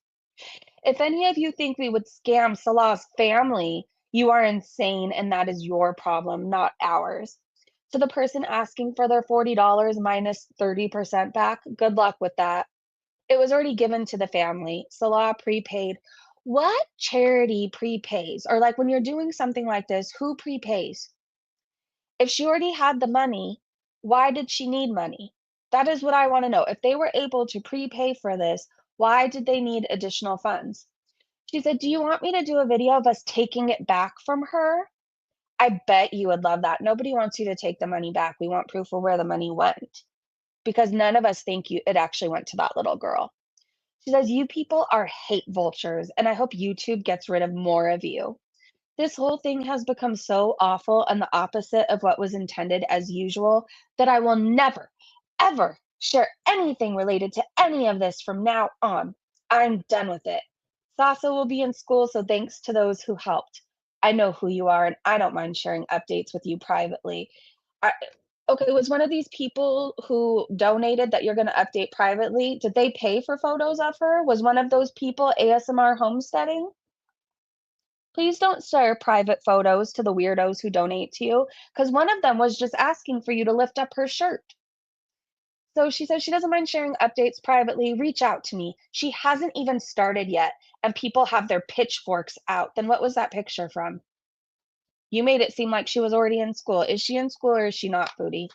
"If any of you think we would scam Salah's family, you are insane and that is your problem, not ours." So the person asking for their $40 minus 30% back, good luck with that. It was already given to the family. Salah prepaid. What charity prepays? Or like when you're doing something like this, who prepays? If she already had the money, why did she need money? That is what I want to know. If they were able to prepay for this, why did they need additional funds? She said, "Do you want me to do a video of us taking it back from her?" I bet you would love that. Nobody wants you to take the money back. We want proof of where the money went because none of us think it actually went to that little girl. She says, "You people are hate vultures, and I hope YouTube gets rid of more of you." This whole thing has become so awful and the opposite of what was intended as usual that I will never, ever share anything related to any of this from now on. I'm done with it. Sasa will be in school, so thanks to those who helped. I know who you are, and I don't mind sharing updates with you privately. I, okay, was one of these people who donated that you're going to update privately, did they pay for photos of her? Was one of those people ASMR homesteading? Please don't share private photos to the weirdos who donate to you, because one of them was just asking for you to lift up her shirt. So she says she doesn't mind sharing updates privately. Reach out to me. She hasn't even started yet, and people have their pitchforks out. Then what was that picture from? You made it seem like she was already in school. Is she in school or is she not, Foodie?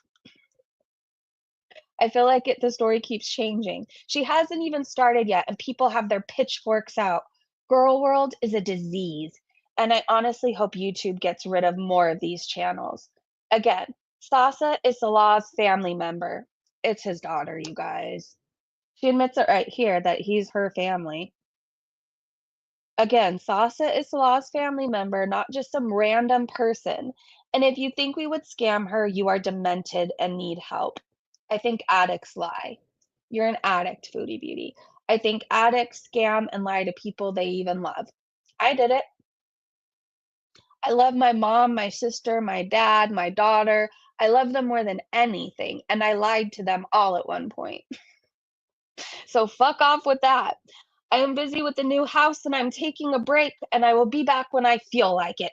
I feel like the story keeps changing. She hasn't even started yet, and people have their pitchforks out. Girl World is a disease, and I honestly hope YouTube gets rid of more of these channels. Again, Sasa is Salah's family member. It's his daughter, you guys. She admits it right here that he's her family. Again, Sasa is Salah's family member, not just some random person. And if you think we would scam her, you are demented and need help. I think addicts lie. You're an addict, Foodie Beauty. I think addicts scam and lie to people they even love. I did it. I love my mom, my sister, my dad, my daughter. I love them more than anything, and I lied to them all at one point. So fuck off with that. I am busy with the new house and I'm taking a break, and I will be back when I feel like it.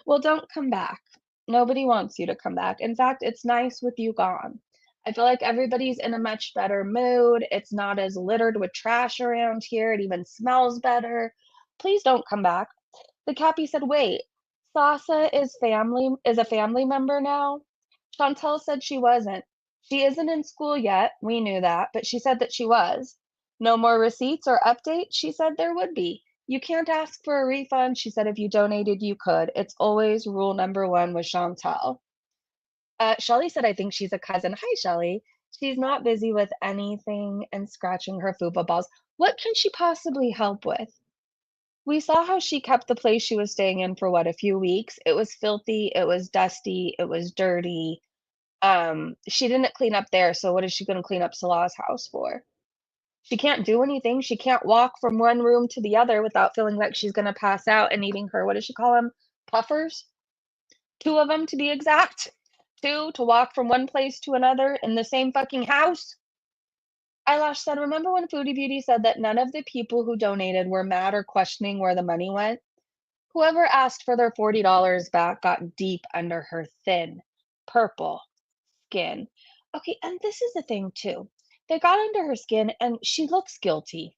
Well, don't come back. Nobody wants you to come back. In fact, it's nice with you gone. I feel like everybody's in a much better mood. It's not as littered with trash around here. It even smells better. Please don't come back. The Cappy said, wait, Sasa is a family member now? Chantal said she wasn't. She isn't in school yet. We knew that, but she said that she was. No more receipts or updates? She said there would be. You can't ask for a refund. She said if you donated, you could. It's always rule number one with Chantal. Shelly said, I think she's a cousin. Hi, Shelly. She's not busy with anything and scratching her fupa balls. What can she possibly help with? We saw how she kept the place she was staying in for what, a few weeks? It was filthy, it was dusty, it was dirty. She didn't clean up there, so what is she gonna clean up Salah's house for? She can't do anything. She can't walk from one room to the other without feeling like she's gonna pass out and eating her, what does she call them? Puffers? Two of them to be exact. Two to walk from one place to another in the same fucking house. Eyelash said, remember when Foodie Beauty said that none of the people who donated were mad or questioning where the money went? Whoever asked for their $40 back got deep under her thin, purple skin. Okay, and this is the thing too. They got under her skin and she looks guilty,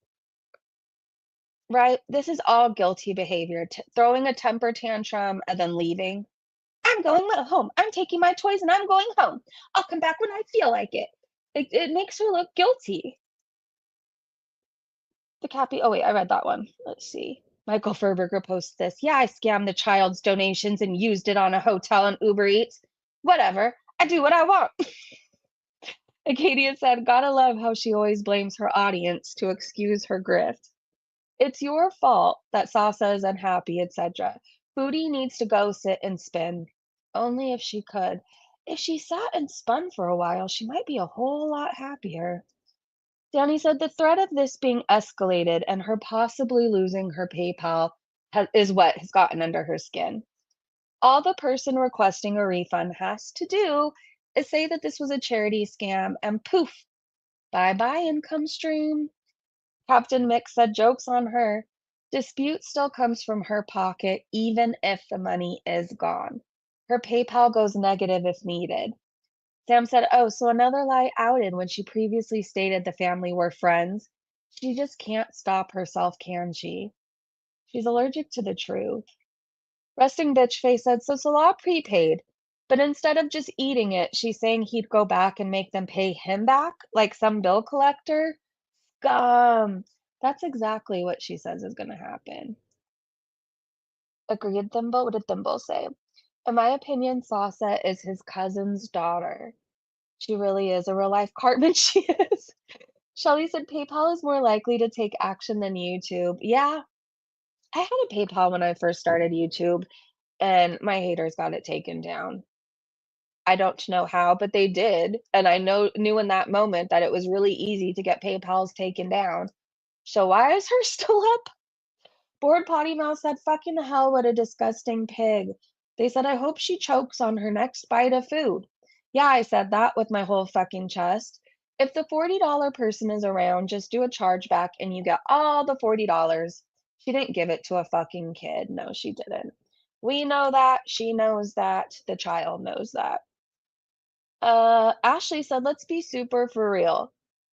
right? This is all guilty behavior. Throwing a temper tantrum and then leaving. I'm going home. I'm taking my toys and I'm going home. I'll come back when I feel like it. It makes her look guilty. The Cappy, oh wait, I read that one. Let's see. Michael Furberger posts this. Yeah, I scammed the child's donations and used it on a hotel and Uber Eats. Whatever. I do what I want. Acadia said, gotta love how she always blames her audience to excuse her grift. It's your fault that Sasa is unhappy, etc. Foodie needs to go sit and spin. Only if she could. If she sat and spun for a while, she might be a whole lot happier. Danny said the threat of this being escalated and her possibly losing her PayPal is what has gotten under her skin. All the person requesting a refund has to do is say that this was a charity scam, and poof, bye bye income stream. Captain Mick said, joke's on her. Dispute still comes from her pocket, even if the money is gone. Her PayPal goes negative if needed. Sam said, oh, so another lie outed when she previously stated the family were friends. She just can't stop herself, can she? She's allergic to the truth. Resting Bitch Face said, so Salah prepaid, but instead of just eating it, she's saying he'd go back and make them pay him back like some bill collector? Scum. That's exactly what she says is going to happen. Agreed, Thimble? What did Thimble say? In my opinion, Sasa is his cousin's daughter. She really is a real life Cartman. She is. Shelly said PayPal is more likely to take action than YouTube. Yeah, I had a PayPal when I first started YouTube, and my haters got it taken down. I don't know how, but they did, and I knew in that moment that it was really easy to get PayPals taken down. So why is her still up? Bored Potty Mouth said, "Fucking hell, what a disgusting pig." They said, "I hope she chokes on her next bite of food." Yeah, I said that with my whole fucking chest. If the $40 person is around, just do a chargeback and you get all the $40. She didn't give it to a fucking kid. No, she didn't. We know that. She knows that. The child knows that. Ashley said, "Let's be super for real.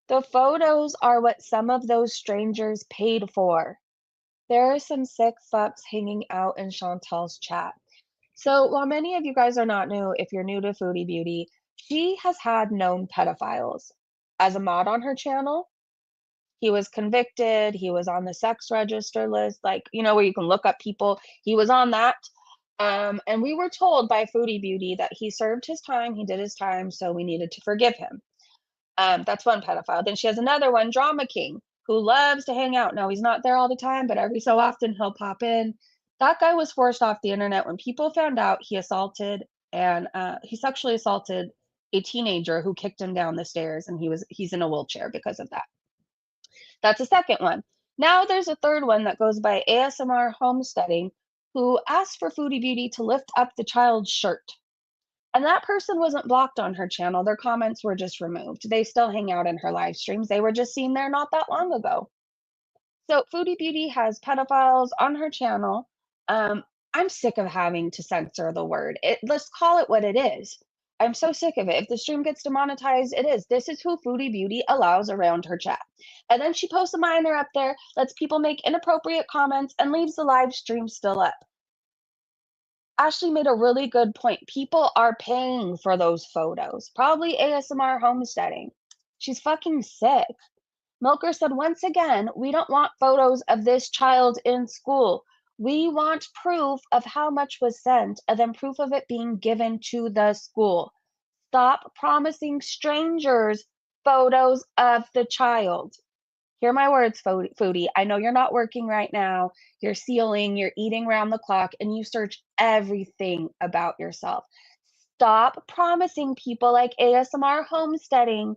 The photos are what some of those strangers paid for." There are some sick fucks hanging out in Chantal's chat. So while many of you guys are not new, if you're new to Foodie Beauty, she has had known pedophiles. As a mod on her channel, he was convicted, he was on the sex register list, like, where you can look up people. He was on that. And we were told by Foodie Beauty that he served his time, he did his time, so we needed to forgive him. That's one pedophile. Then she has another one, Drama King, who loves to hang out. No, he's not there all the time, but every so often he'll pop in. That guy was forced off the internet when people found out he sexually assaulted a teenager who kicked him down the stairs, and he's in a wheelchair because of that. That's a second one. Now there's a third one that goes by ASMR Homesteading, who asked for Foodie Beauty to lift up the child's shirt. And that person wasn't blocked on her channel. Their comments were just removed. They still hang out in her live streams. They were just seen there not that long ago. So Foodie Beauty has pedophiles on her channel. I'm sick of having to censor the word. Let's call it what it is. I'm so sick of it. If the stream gets demonetized, it is. This is who Foodie Beauty allows around her chat. And then she posts a minor up there, lets people make inappropriate comments, and leaves the live stream still up. Ashley made a really good point. People are paying for those photos. Probably ASMR Homesteading. She's fucking sick. Milker said, "Once again, we don't want photos of this child in school. We want proof of how much was sent and then proof of it being given to the school. Stop promising strangers photos of the child." Hear my words, Foodie. I know you're not working right now. You're sealing, you're eating round the clock, and you search everything about yourself. Stop promising people like ASMR Homesteading,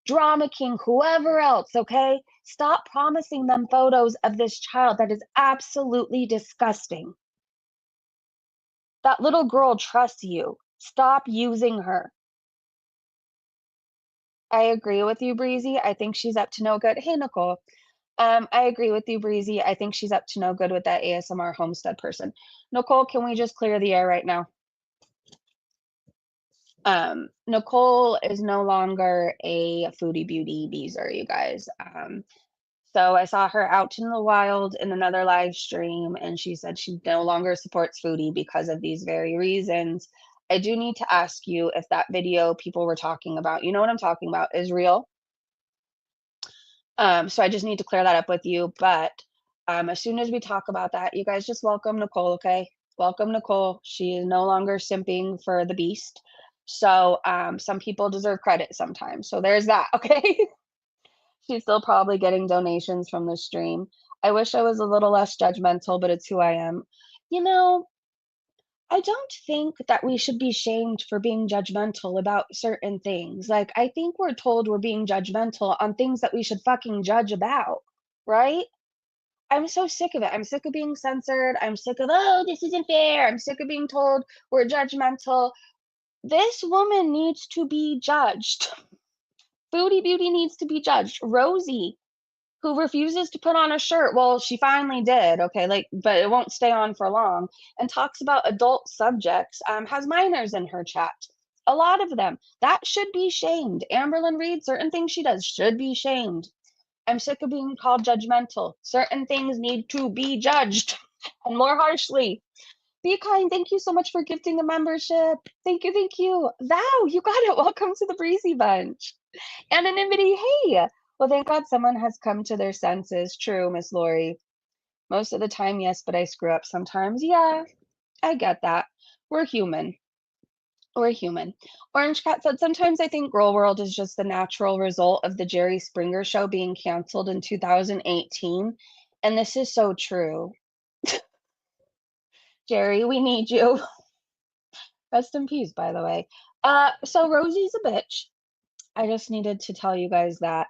Drama King, whoever else, okay? Stop promising them photos of this child. That is absolutely disgusting. That little girl trusts you. Stop using her. I agree with you, Breezy. I think she's up to no good. Hey, Nicole. I agree with you, Breezy. I think she's up to no good with that ASMR Homestead person. Nicole, can we just clear the air right now? Nicole is no longer a Foodie Beauty Beezer, you guys. So I saw her out in the wild in another live stream, and she said she no longer supports Foodie because of these very reasons. I do need to ask you if that video people were talking about, you know what I'm talking about, is real. So I just need to clear that up with you. But as soon as we talk about that, you guys just welcome Nicole, okay? Welcome Nicole. She is no longer simping for the beast. So some people deserve credit sometimes. So there's that, okay? She's still probably getting donations from the stream. I wish I was a little less judgmental, but it's who I am. I don't think that we should be shamed for being judgmental about certain things. Like, I think we're told we're being judgmental on things that we should fucking judge about, right? I'm so sick of it. I'm sick of being censored. I'm sick of, oh, this isn't fair. I'm sick of being told we're judgmental. This woman needs to be judged. Foodie Beauty needs to be judged. Rosie, who refuses to put on a shirt. Well, she finally did, okay, but it won't stay on for long, and talks about adult subjects, has minors in her chat. A lot of them. That should be shamed. Amberlynn Reed, certain things she does should be shamed. I'm sick of being called judgmental. Certain things need to be judged, and more harshly. Be kind. Thank you so much for gifting a membership. Thank you, thank you. Vow, you got it. Welcome to the Breezy Bunch. Anonymity, hey. Well, thank God someone has come to their senses. True, Miss Lori. Most of the time, yes, but I screw up sometimes. Yeah, I get that. We're human. We're human. Orange Cat said, "Sometimes I think Girl World is just the natural result of the Jerry Springer show being canceled in 2018. And this is so true." Jerry, we need you. Rest in peace, by the way. So Rosie's a bitch. I just needed to tell you guys that.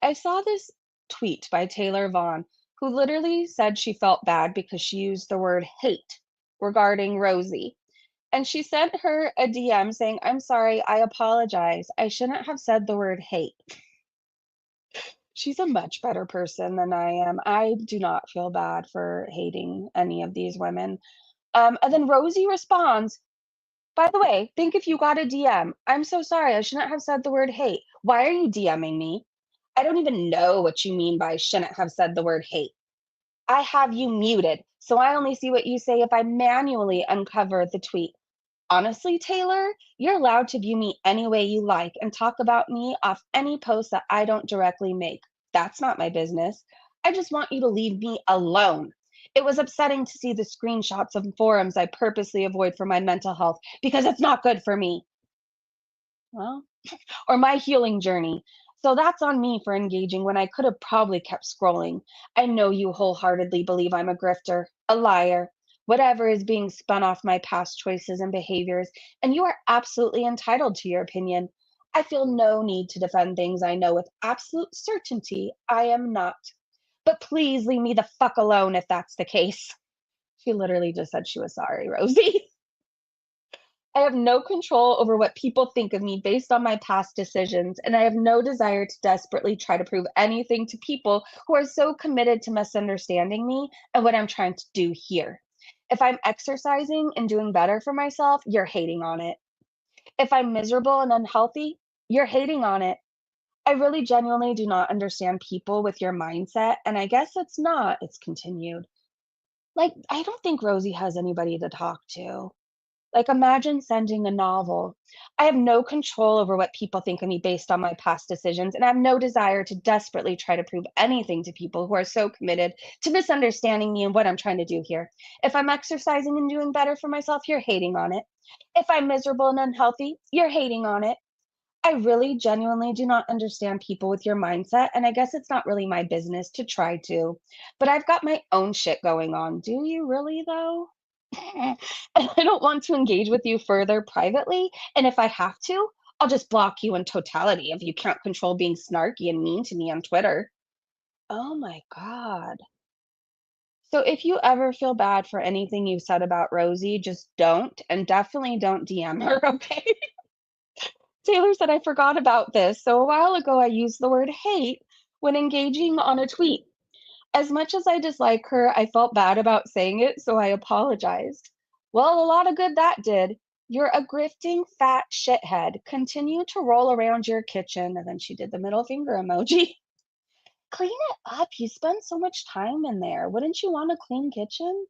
I saw this tweet by Taylor Vaughn, who literally said she felt bad because she used the word hate regarding Rosie. And she sent her a DM saying, I'm sorry, I apologize. I shouldn't have said the word hate. She's a much better person than I am. I do not feel bad for hating any of these women. And then Rosie responds, by the way, think if you got a DM. I'm so sorry. I shouldn't have said the word hate. Why are you DMing me? I don't even know what you mean by shouldn't have said the word hate. I have you muted, so I only see what you say if I manually uncover the tweet. Honestly, Taylor, you're allowed to view me any way you like and talk about me off any post that I don't directly make. That's not my business. I just want you to leave me alone. It was upsetting to see the screenshots of forums I purposely avoid for my mental health because it's not good for me. Well, or my healing journey. So that's on me for engaging when I could have probably kept scrolling. I know you wholeheartedly believe I'm a grifter, a liar, whatever is being spun off my past choices and behaviors, and you are absolutely entitled to your opinion. I feel no need to defend things I know with absolute certainty I am not. But please leave me the fuck alone if that's the case. She literally just said she was sorry, Rosie. I have no control over what people think of me based on my past decisions, and I have no desire to desperately try to prove anything to people who are so committed to misunderstanding me and what I'm trying to do here. If I'm exercising and doing better for myself, you're hating on it. If I'm miserable and unhealthy, you're hating on it. I really genuinely do not understand people with your mindset, and I guess it's continued. Like, I don't think Rosie has anybody to talk to. Like, imagine sending a novel. I have no control over what people think of me based on my past decisions, and I have no desire to desperately try to prove anything to people who are so committed to misunderstanding me and what I'm trying to do here. If I'm exercising and doing better for myself, you're hating on it. If I'm miserable and unhealthy, you're hating on it. I really genuinely do not understand people with your mindset, and I guess it's not really my business to try to. But I've got my own shit going on. Do you really, though? And I don't want to engage with you further privately. And if I have to, I'll just block you in totality if you can't control being snarky and mean to me on Twitter. Oh my God. So if you ever feel bad for anything you said about Rosie, just don't, and definitely don't DM her, okay? Taylor said, I forgot about this. So a while ago, I used the word hate when engaging on a tweet. As much as I dislike her, I felt bad about saying it, so I apologized. Well, a lot of good that did. You're a grifting fat shithead. Continue to roll around your kitchen. And then she did the middle finger emoji. Clean it up. You spend so much time in there. Wouldn't you want a clean kitchen?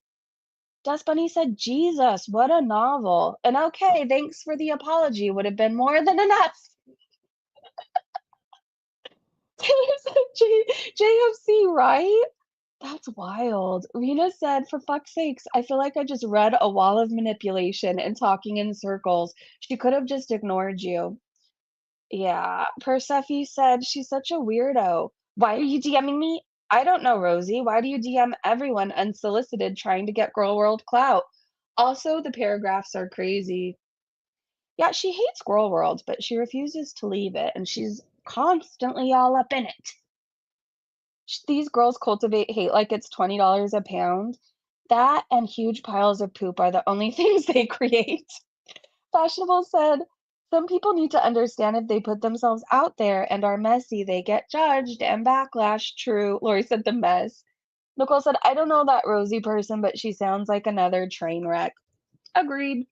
Dust Bunny said, Jesus, what a novel. And okay, thanks for the apology. Would have been more than enough. Taylor said, JFC, right? That's wild. Rena said, for fuck's sakes, I feel like I just read a wall of manipulation and talking in circles. She could have just ignored you. Yeah. Persephone said, she's such a weirdo. Why are you DMing me? I don't know, Rosie. Why do you DM everyone unsolicited trying to get girl world clout? Also, the paragraphs are crazy. Yeah, she hates girl world, but she refuses to leave it, and she's constantly all up in it. These girls cultivate hate like it's $20 a pound. That and huge piles of poop are the only things they create. Fashionable said, some people need to understand if they put themselves out there and are messy, they get judged and backlash. True. Lori said the mess. Nicole said, I don't know that Rosie person, but she sounds like another train wreck. Agreed.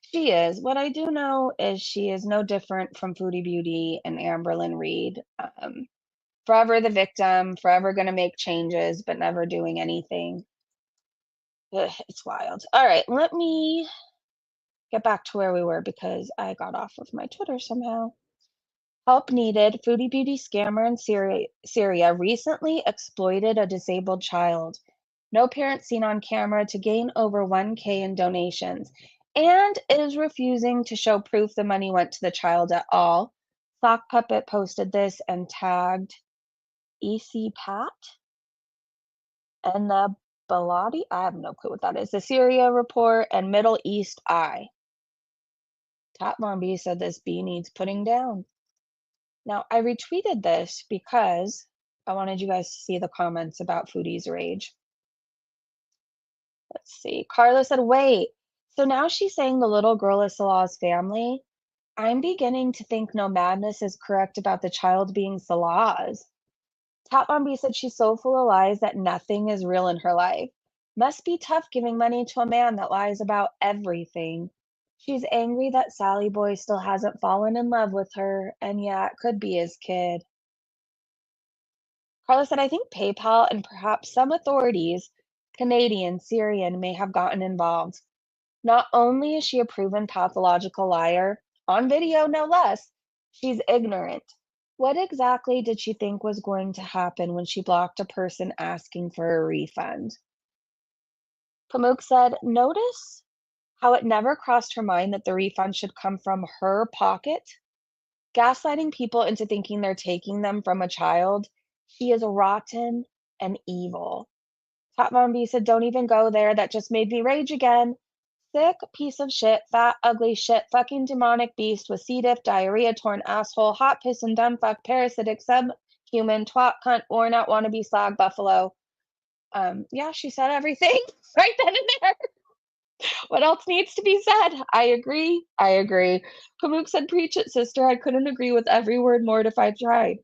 She is. What I do know is she is no different from Foodie Beauty and Amberlynn Reed. Forever the victim, forever going to make changes, but never doing anything. Ugh, it's wild. All right, let me get back to where we were because I got off of my Twitter somehow. Help needed. Foodie Beauty scammer in Syria recently exploited a disabled child. No parent seen on camera to gain over 1K in donations, and is refusing to show proof the money went to the child at all. Sock Puppet posted this and tagged EC Pat and the Bilotti? I have no clue what that is. The Syria Report and Middle East Eye. Top Mom B said this bee needs putting down. Now, I retweeted this because I wanted you guys to see the comments about Foodie's rage. Let's see. Carla said, wait, so now she's saying the little girl is Salah's family? I'm beginning to think No Madness is correct about the child being Salah's. Top Mom B said she's so full of lies that nothing is real in her life. Must be tough giving money to a man that lies about everything. She's angry that Sally Boy still hasn't fallen in love with her, and yeah, it could be his kid. Carla said, I think PayPal and perhaps some authorities, Canadian, Syrian, may have gotten involved. Not only is she a proven pathological liar, on video no less, she's ignorant. What exactly did she think was going to happen when she blocked a person asking for a refund? Pamuk said, notice how it never crossed her mind that the refund should come from her pocket? Gaslighting people into thinking they're taking them from a child. She is rotten and evil. Top Mom B said, don't even go there. That just made me rage again. Sick piece of shit, fat, ugly shit, fucking demonic beast with C. diff, diarrhea, torn asshole, hot piss and dumb fuck, parasitic, subhuman, twat, cunt, worn out, wannabe, slag, buffalo. Yeah, she said everything right then and there. What else needs to be said? I agree. Kamuk said, preach it, sister. I couldn't agree with every word more if I tried.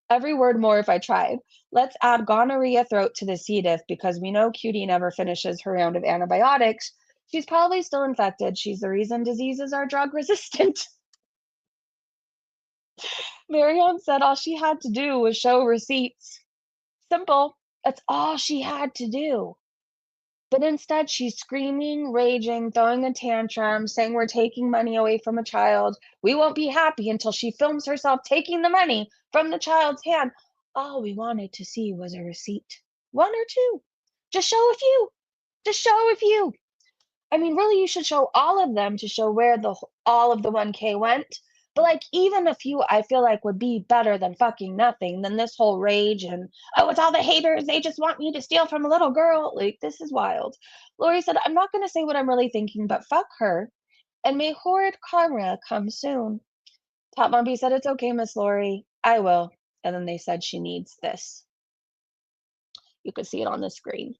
Every word more if I tried. Let's add gonorrhea throat to the C. diff because we know Cutie never finishes her round of antibiotics. She's probably still infected. She's the reason diseases are drug resistant. Marion said all she had to do was show receipts. Simple. That's all she had to do. But instead, she's screaming, raging, throwing a tantrum, saying we're taking money away from a child. We won't be happy until she films herself taking the money from the child's hand. All we wanted to see was a receipt. One or two. Just show a few. Just show a few. I mean, really, you should show all of them to show where all of the 1K went. But like even a few, I feel like would be better than fucking nothing than this whole rage and oh, it's all the haters. They just want me to steal from a little girl. Like this is wild. Lori said, I'm not gonna say what I'm really thinking, but fuck her. And may horrid karma come soon. Top Mom B said, it's okay, Miss Lori. I will. And then they said she needs this. You could see it on the screen.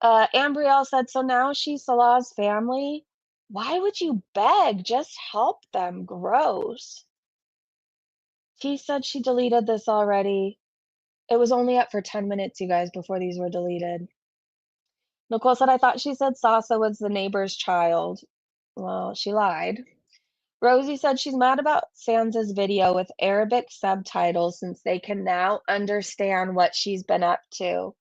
Ambrielle said, so now she's Salah's family. Why would you beg? Just help them. Gross. She said she deleted this already. It was only up for 10 minutes, you guys, before these were deleted. Nicole said, I thought she said Sasa was the neighbor's child. Well, she lied. Rosie said she's mad about Sansa's video with Arabic subtitles since they can now understand what she's been up to.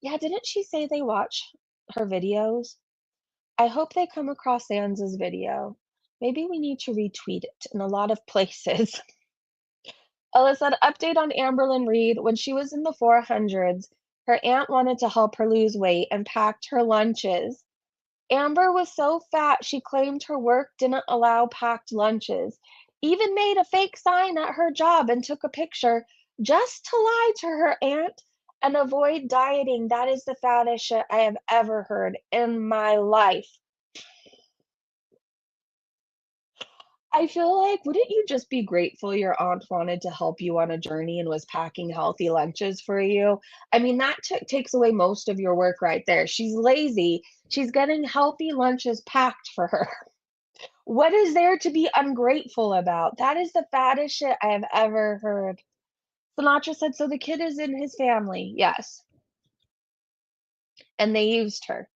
Yeah, didn't she say they watch her videos? I hope they come across Sansa's video. Maybe we need to retweet it in a lot of places. Ella said, update on Amberlynn Reed. When she was in the 400s, her aunt wanted to help her lose weight and packed her lunches. Amber was so fat she claimed her work didn't allow packed lunches. Even made a fake sign at her job and took a picture just to lie to her aunt and avoid dieting. That is the fattest shit I have ever heard in my life. I feel like, wouldn't you just be grateful your aunt wanted to help you on a journey and was packing healthy lunches for you? I mean, that takes away most of your work right there. She's lazy. She's getting healthy lunches packed for her. What is there to be ungrateful about? That is the fattest shit I have ever heard. Sinatra said, so the kid is in his family. Yes. And they used her.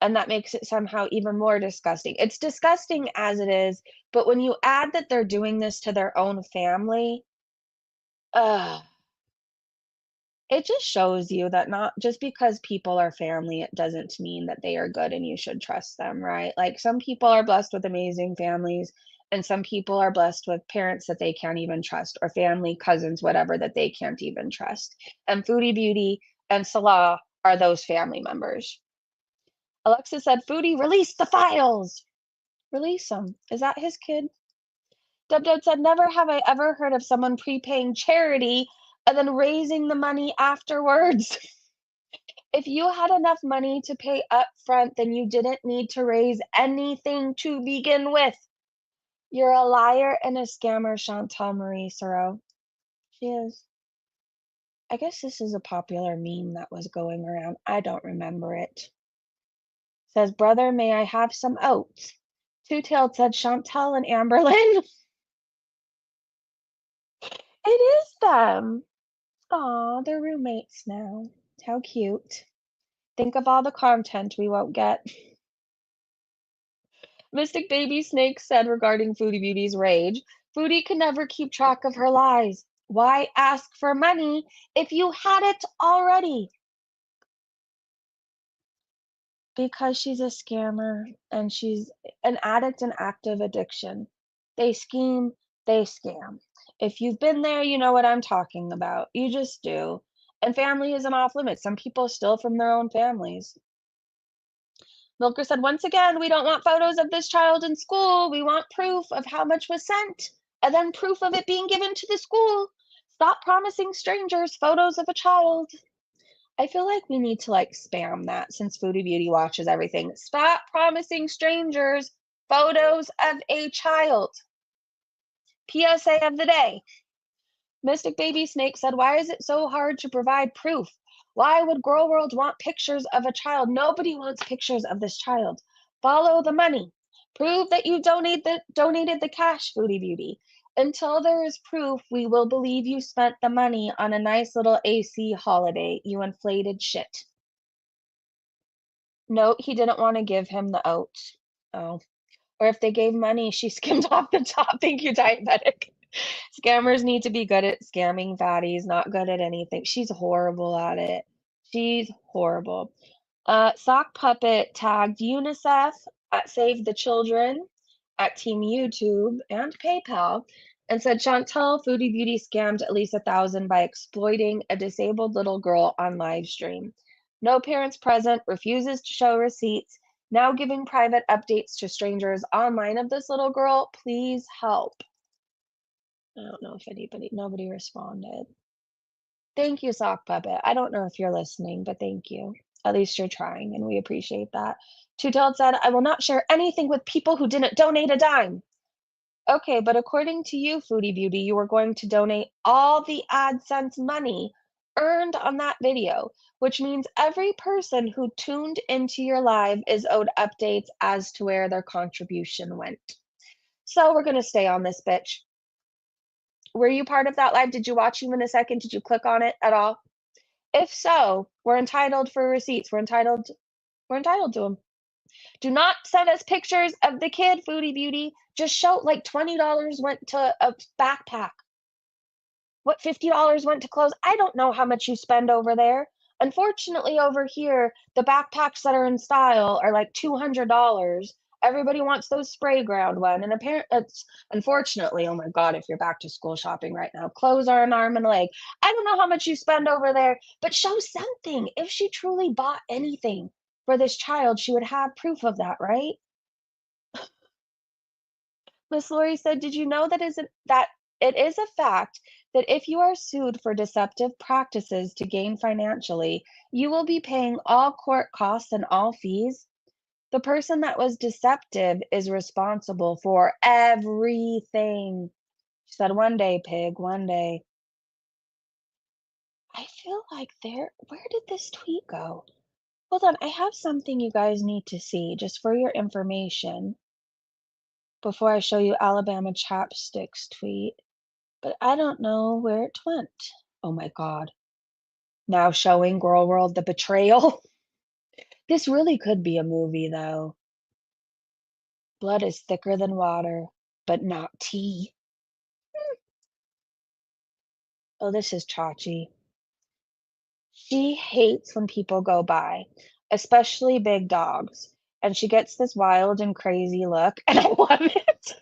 And that makes it somehow even more disgusting. It's disgusting as it is, but when you add that they're doing this to their own family, it just shows you that not just because people are family, it doesn't mean that they are good and you should trust them, right? Like some people are blessed with amazing families, and some people are blessed with parents that they can't even trust, or family, cousins, whatever, that they can't even trust. And Foodie Beauty and Salah are those family members. Alexa said, Foodie, release the files. Release them. Is that his kid? Dub said, never have I ever heard of someone prepaying charity and then raising the money afterwards. If you had enough money to pay up front, then you didn't need to raise anything to begin with. You're a liar and a scammer, Chantal Marie Thoreau. She is. I guess this is a popular meme that was going around. I don't remember it. Says, brother, may I have some oats? Two-Tailed said, Chantal and Amberlynn. It is them. Aw, they're roommates now. How cute. Think of all the content we won't get. Mystic Baby Snake said regarding Foodie Beauty's rage, Foodie can never keep track of her lies. Why ask for money if you had it already? Because she's a scammer and she's an addict in active addiction. They scheme, they scam. If you've been there, you know what I'm talking about. You just do. And family isn't off limits. Some people steal from their own families. Milker said, once again, we don't want photos of this child in school. We want proof of how much was sent and then proof of it being given to the school. Stop promising strangers photos of a child. I feel like we need to spam that since Foodie Beauty watches everything. Stop promising strangers photos of a child. PSA of the day. Mystic Baby Snake said, why is it so hard to provide proof? Why would Girl World want pictures of a child? Nobody wants pictures of this child. Follow the money. Prove that you donated the cash, Foodie Beauty. Until there is proof, we will believe you spent the money on a nice little AC holiday, you inflated shit. Note he didn't want to give him the oats. Oh. Or if they gave money, she skimmed off the top. Thank you, Diabetic. Scammers need to be good at scamming fatties, not good at anything. She's horrible at it. She's horrible. Sock Puppet tagged UNICEF at Save the Children, at Team YouTube, and PayPal, and said Chantal Foodie Beauty scammed at least 1,000 by exploiting a disabled little girl on live stream. No parents present, refuses to show receipts, now giving private updates to strangers online of this little girl. Please help. I don't know if nobody responded. Thank you, Sock Puppet. I don't know if you're listening, but thank you. At least you're trying, and we appreciate that. Two-Tailed said, I will not share anything with people who didn't donate a dime. Okay, but according to you, Foodie Beauty, you were going to donate all the AdSense money earned on that video, which means every person who tuned into your live is owed updates as to where their contribution went. So we're going to stay on this bitch. Were you part of that live? Did you watch even a second? Did you click on it at all? If so, we're entitled for receipts. We're entitled to them. Do not send us pictures of the kid, Foodie Beauty. Just show $20 went to a backpack. What, $50 went to clothes? I don't know how much you spend over there. Unfortunately, over here, the backpacks that are in style are $200. Everybody wants those spray ground one. And it's unfortunately, oh my God, if you're back to school shopping right now, clothes are an arm and a leg. I don't know how much you spend over there, but show something. If she truly bought anything for this child, she would have proof of that, right? Miss Lori said, did you know that it is a fact that if you are sued for deceptive practices to gain financially, you will be paying all court costs and all fees? The person that was deceptive is responsible for everything. She said, one day, pig, one day. I feel like where did this tweet go? Hold on, I have something you guys need to see just for your information before I show you Alabama Chapstick's tweet. But I don't know where it went. Oh my God. Now showing Girl World the betrayal. This really could be a movie, though. Blood is thicker than water, but not tea. Oh, this is Chachi. She hates when people go by, especially big dogs. And she gets this wild and crazy look, and I love it.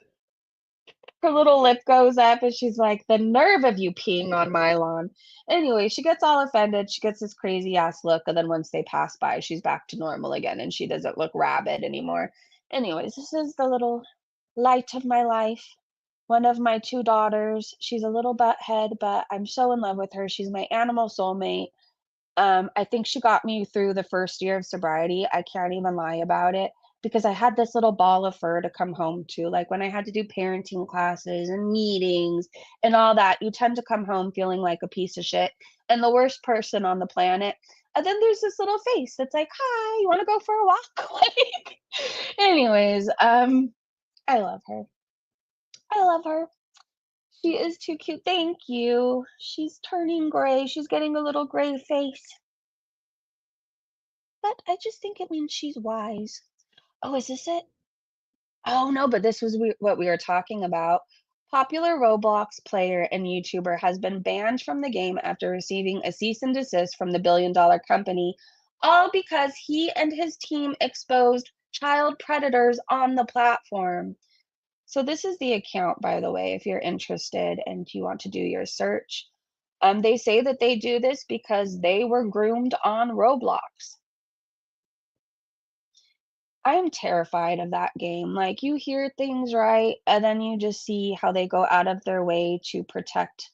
Her little lip goes up, and she's like, the nerve of you peeing on my lawn. Anyway, she gets all offended. She gets this crazy ass look, and then once they pass by, she's back to normal again, and she doesn't look rabid anymore. Anyways, this is the little light of my life. One of my two daughters. She's a little butthead, but I'm so in love with her. She's my animal soulmate. I think she got me through the first year of sobriety. I can't even lie about it because I had this little ball of fur to come home to. Like when I had to do parenting classes and meetings and all that, you tend to come home feeling like a piece of shit and the worst person on the planet. And then there's this little face that's like, "Hi, you want to go for a walk?" Like, anyways, I love her. I love her. She is too cute. Thank you. She's turning gray. She's getting a little gray face. But I just think it means she's wise. Oh, is this it? Oh, no, but this was what we were talking about. Popular Roblox player and YouTuber has been banned from the game after receiving a cease and desist from the billion-dollar company, all because he and his team exposed child predators on the platform. So this is the account, by the way, if you're interested and you want to do your search. They say that they do this because they were groomed on Roblox. I'm terrified of that game. Like, you hear things right, and then you just see how they go out of their way to protect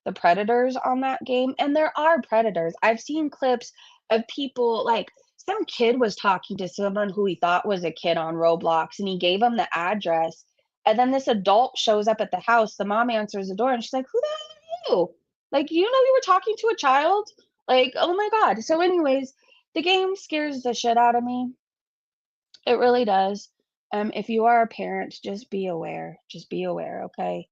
the predators on that game. And there are predators. I've seen clips of people, like, some kid was talking to someone who he thought was a kid on Roblox, and he gave him the address. And then this adult shows up at the house. The mom answers the door, and she's like, "Who the hell are you? Like, you know you were talking to a child? Like, oh my God." So, anyways, the game scares the shit out of me. It really does. If you are a parent, just be aware. Just be aware, okay?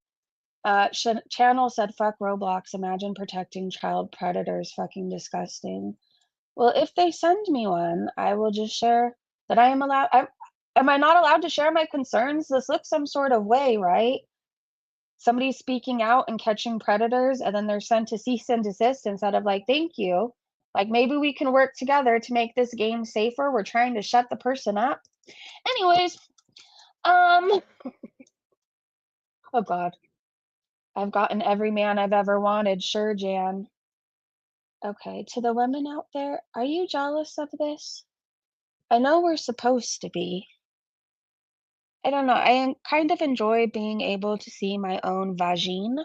Channel said, "Fuck Roblox. Imagine protecting child predators. Fucking disgusting." Well, if they send me one, I will just share that I am allowed. Am I not allowed to share my concerns? This looks some sort of way, right? Somebody's speaking out and catching predators, and then they're sent to cease and desist instead of like, "Thank you." Like, maybe we can work together to make this game safer. We're trying to shut the person up. Anyways, um, oh God, I've gotten every man I've ever wanted. Sure, Jan. Okay, to the women out there, are you jealous of this? I know we're supposed to be. I don't know. kind of enjoy being able to see my own vagine.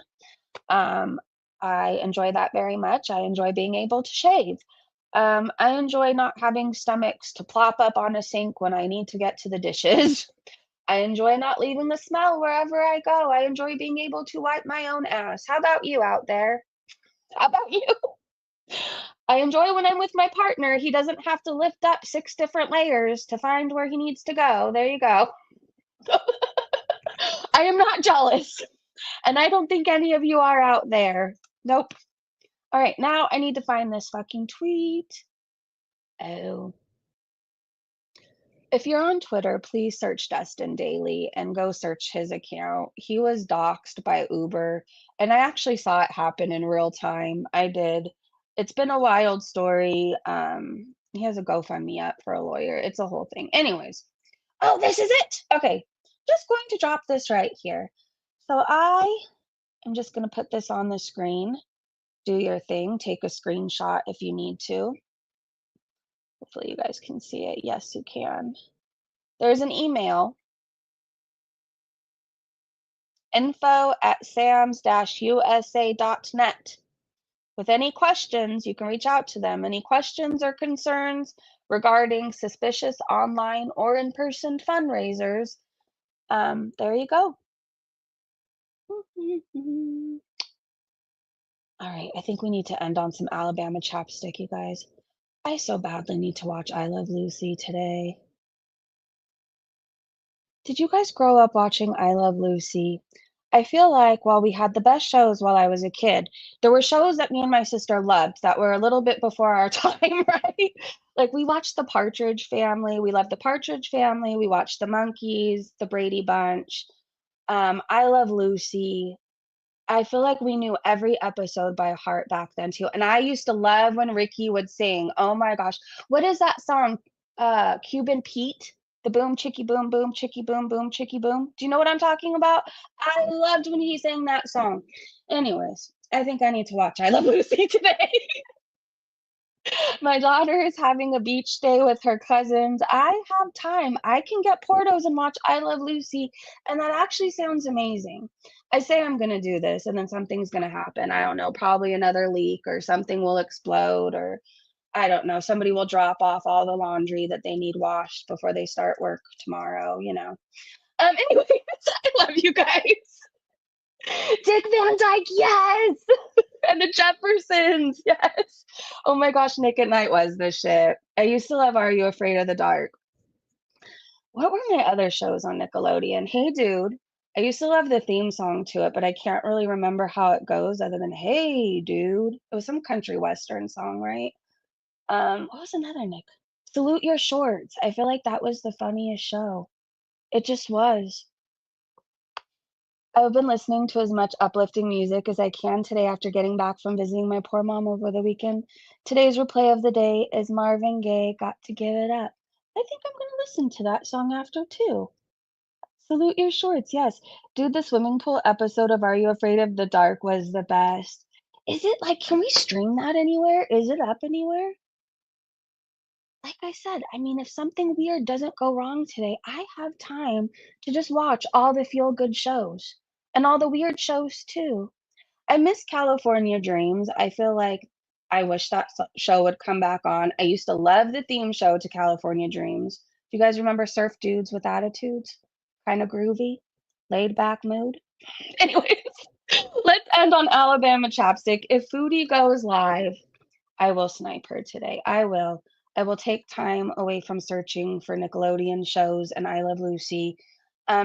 Um, I enjoy that very much. I enjoy being able to shave. I enjoy not having stomachs to plop up on a sink when I need to get to the dishes. I enjoy not leaving the smell wherever I go. I enjoy being able to wipe my own ass. How about you out there? How about you? I enjoy when I'm with my partner. He doesn't have to lift up 6 different layers to find where he needs to go. There you go. I am not jealous. And I don't think any of you are out there. Nope. All right, now I need to find this fucking tweet. Oh. If you're on Twitter, please search Dustin Daily and go search his account. He was doxxed by Uber, and I actually saw it happen in real time. I did. It's been a wild story. He has a GoFundMe up for a lawyer. It's a whole thing. Anyways. Oh, this is it. Okay. Just going to drop this right here. So I am just going to put this on the screen. Do your thing. Take a screenshot if you need to. Hopefully you guys can see it. Yes, you can. There's an email, info@sams-usa.net. With any questions, you can reach out to them. Any questions or concerns regarding suspicious online or in-person fundraisers, there you go. All right, I think we need to end on some Alabama chapstick, you guys. I so badly need to watch I Love Lucy today. Did you guys grow up watching I Love Lucy? I feel like while we had the best shows while I was a kid, there were shows that me and my sister loved that were a little bit before our time, right? Like we watched The Partridge Family. We loved The Partridge Family. We watched The Monkees, The Brady Bunch. I Love Lucy. I feel like we knew every episode by heart back then too. And I used to love when Ricky would sing. Oh my gosh. What is that song? Cuban Pete? The boom chicky boom boom chicky boom boom chicky boom. Do you know what I'm talking about? I loved when he sang that song. Anyways, I think I need to watch I Love Lucy today. My daughter is having a beach day with her cousins. I have time. I can get Portos and watch I Love Lucy, and that actually sounds amazing. I say I'm going to do this, and then something's going to happen. I don't know, probably another leak or something will explode or I don't know, somebody will drop off all the laundry that they need washed before they start work tomorrow, you know. Anyways, I love you guys. Dick Van Dyke, yes. And the Jeffersons, yes. Oh my gosh, Nick at Night was the shit. I used to love Are You Afraid of the Dark? What were my other shows on Nickelodeon? Hey Dude. I used to love the theme song to it, but I can't really remember how it goes other than Hey Dude. It was some country western song, right? What was another Nick? Salute Your Shorts. I feel like that was the funniest show. It just was. I've been listening to as much uplifting music as I can today after getting back from visiting my poor mom over the weekend. Today's replay of the day is Marvin Gaye, Got to Give It Up. I think I'm going to listen to that song after too. Salute Your Shorts, yes. Dude, the swimming pool episode of Are You Afraid of the Dark was the best. Is it like, can we stream that anywhere? Is it up anywhere? Like I said, I mean, if something weird doesn't go wrong today, I have time to just watch all the feel good shows and all the weird shows too. I miss California Dreams. I feel like I wish that show would come back on. I used to love the theme show to California Dreams. Do you guys remember Surf Dudes with Attitudes? Kind of groovy, laid back mood. Anyways, let's end on Alabama Chapstick. If Foodie goes live, I will snipe her today. I will. I will take time away from searching for Nickelodeon shows and I Love Lucy,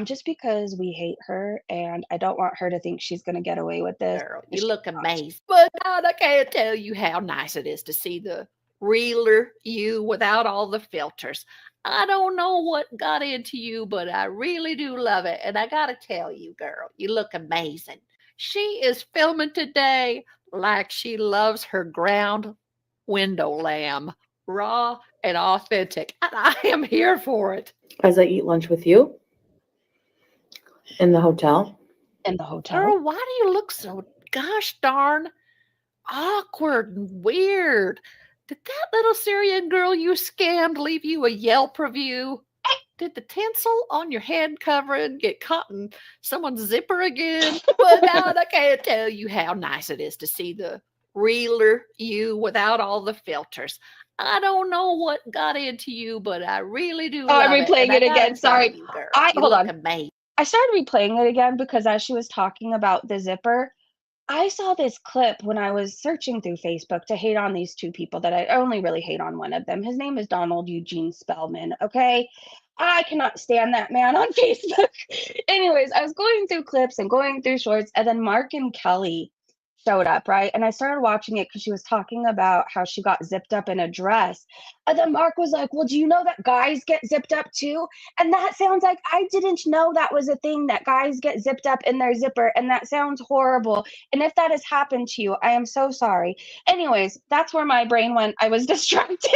just because we hate her and I don't want her to think she's going to get away with this. Girl, and you she's look not. amazing. But God, I can't tell you how nice it is to see the realer you without all the filters. I don't know what got into you, but I really do love it. And I got to tell you, girl, you look amazing. She is filming today like she loves her ground window lamb, raw and authentic. And I am here for it. As I eat lunch with you in the hotel. In the hotel. Girl, why do you look so gosh darn awkward and weird? Did that little Syrian girl you scammed leave you a Yelp review? Did the tinsel on your head covering get caught in someone's zipper again? Well, God, I can't tell you how nice it is to see the realer you without all the filters. I don't know what got into you, but I really do Oh, I'm love it. replaying And I it gotta again. tell Sorry. you, girl, you Hold look on. amazing. I started replaying it again because as she was talking about the zipper, I saw this clip when I was searching through Facebook to hate on these two people that I only really hate on one of them. His name is Donald Eugene Spellman, okay? I cannot stand that man on Facebook. Anyways, I was going through clips and going through shorts, and then Mark and Kelly showed up, right? And I started watching it because she was talking about how she got zipped up in a dress. And then Mark was like, well, do you know that guys get zipped up too? And that sounds like I didn't know that was a thing, that guys get zipped up in their zipper. And that sounds horrible. And if that has happened to you, I am so sorry. Anyways, that's where my brain went. I was distracted.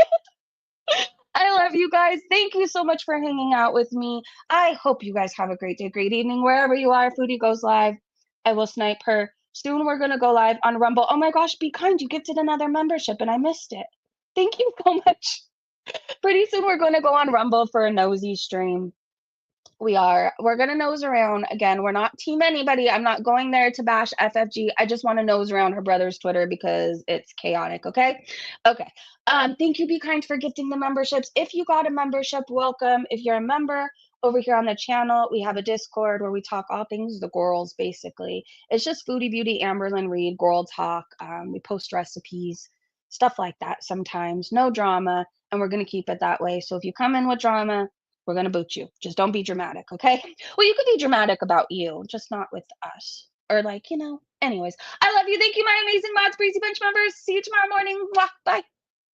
I love you guys. Thank you so much for hanging out with me. I hope you guys have a great day, great evening, wherever you are. Foodie goes live. I will snipe her. Soon we're going to go live on Rumble. Oh my gosh, Be Kind. You gifted another membership and I missed it. Thank you so much. Pretty soon we're going to go on Rumble for a nosy stream. We're going to nose around again. We're not team anybody. I'm not going there to bash FFG. I just want to nose around her brother's Twitter because it's chaotic. Okay. Thank you, Be Kind, for gifting the memberships. If you got a membership, welcome. If you're a member over here on the channel, we have a Discord where we talk all things the girls, basically. It's just Foodie Beauty, Amberlynn Reed, Girl Talk. We post recipes, stuff like that sometimes. No drama, and we're going to keep it that way. So if you come in with drama, we're going to boot you. Just don't be dramatic, okay? Well, you could be dramatic about you, just not with us. Or like, anyways. I love you. Thank you, my amazing Mods Breezy Bunch members. See you tomorrow morning. Mwah. Bye.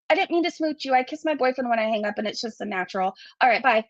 I didn't mean to smooch you. I kiss my boyfriend when I hang up, and it's just a natural. All right, bye.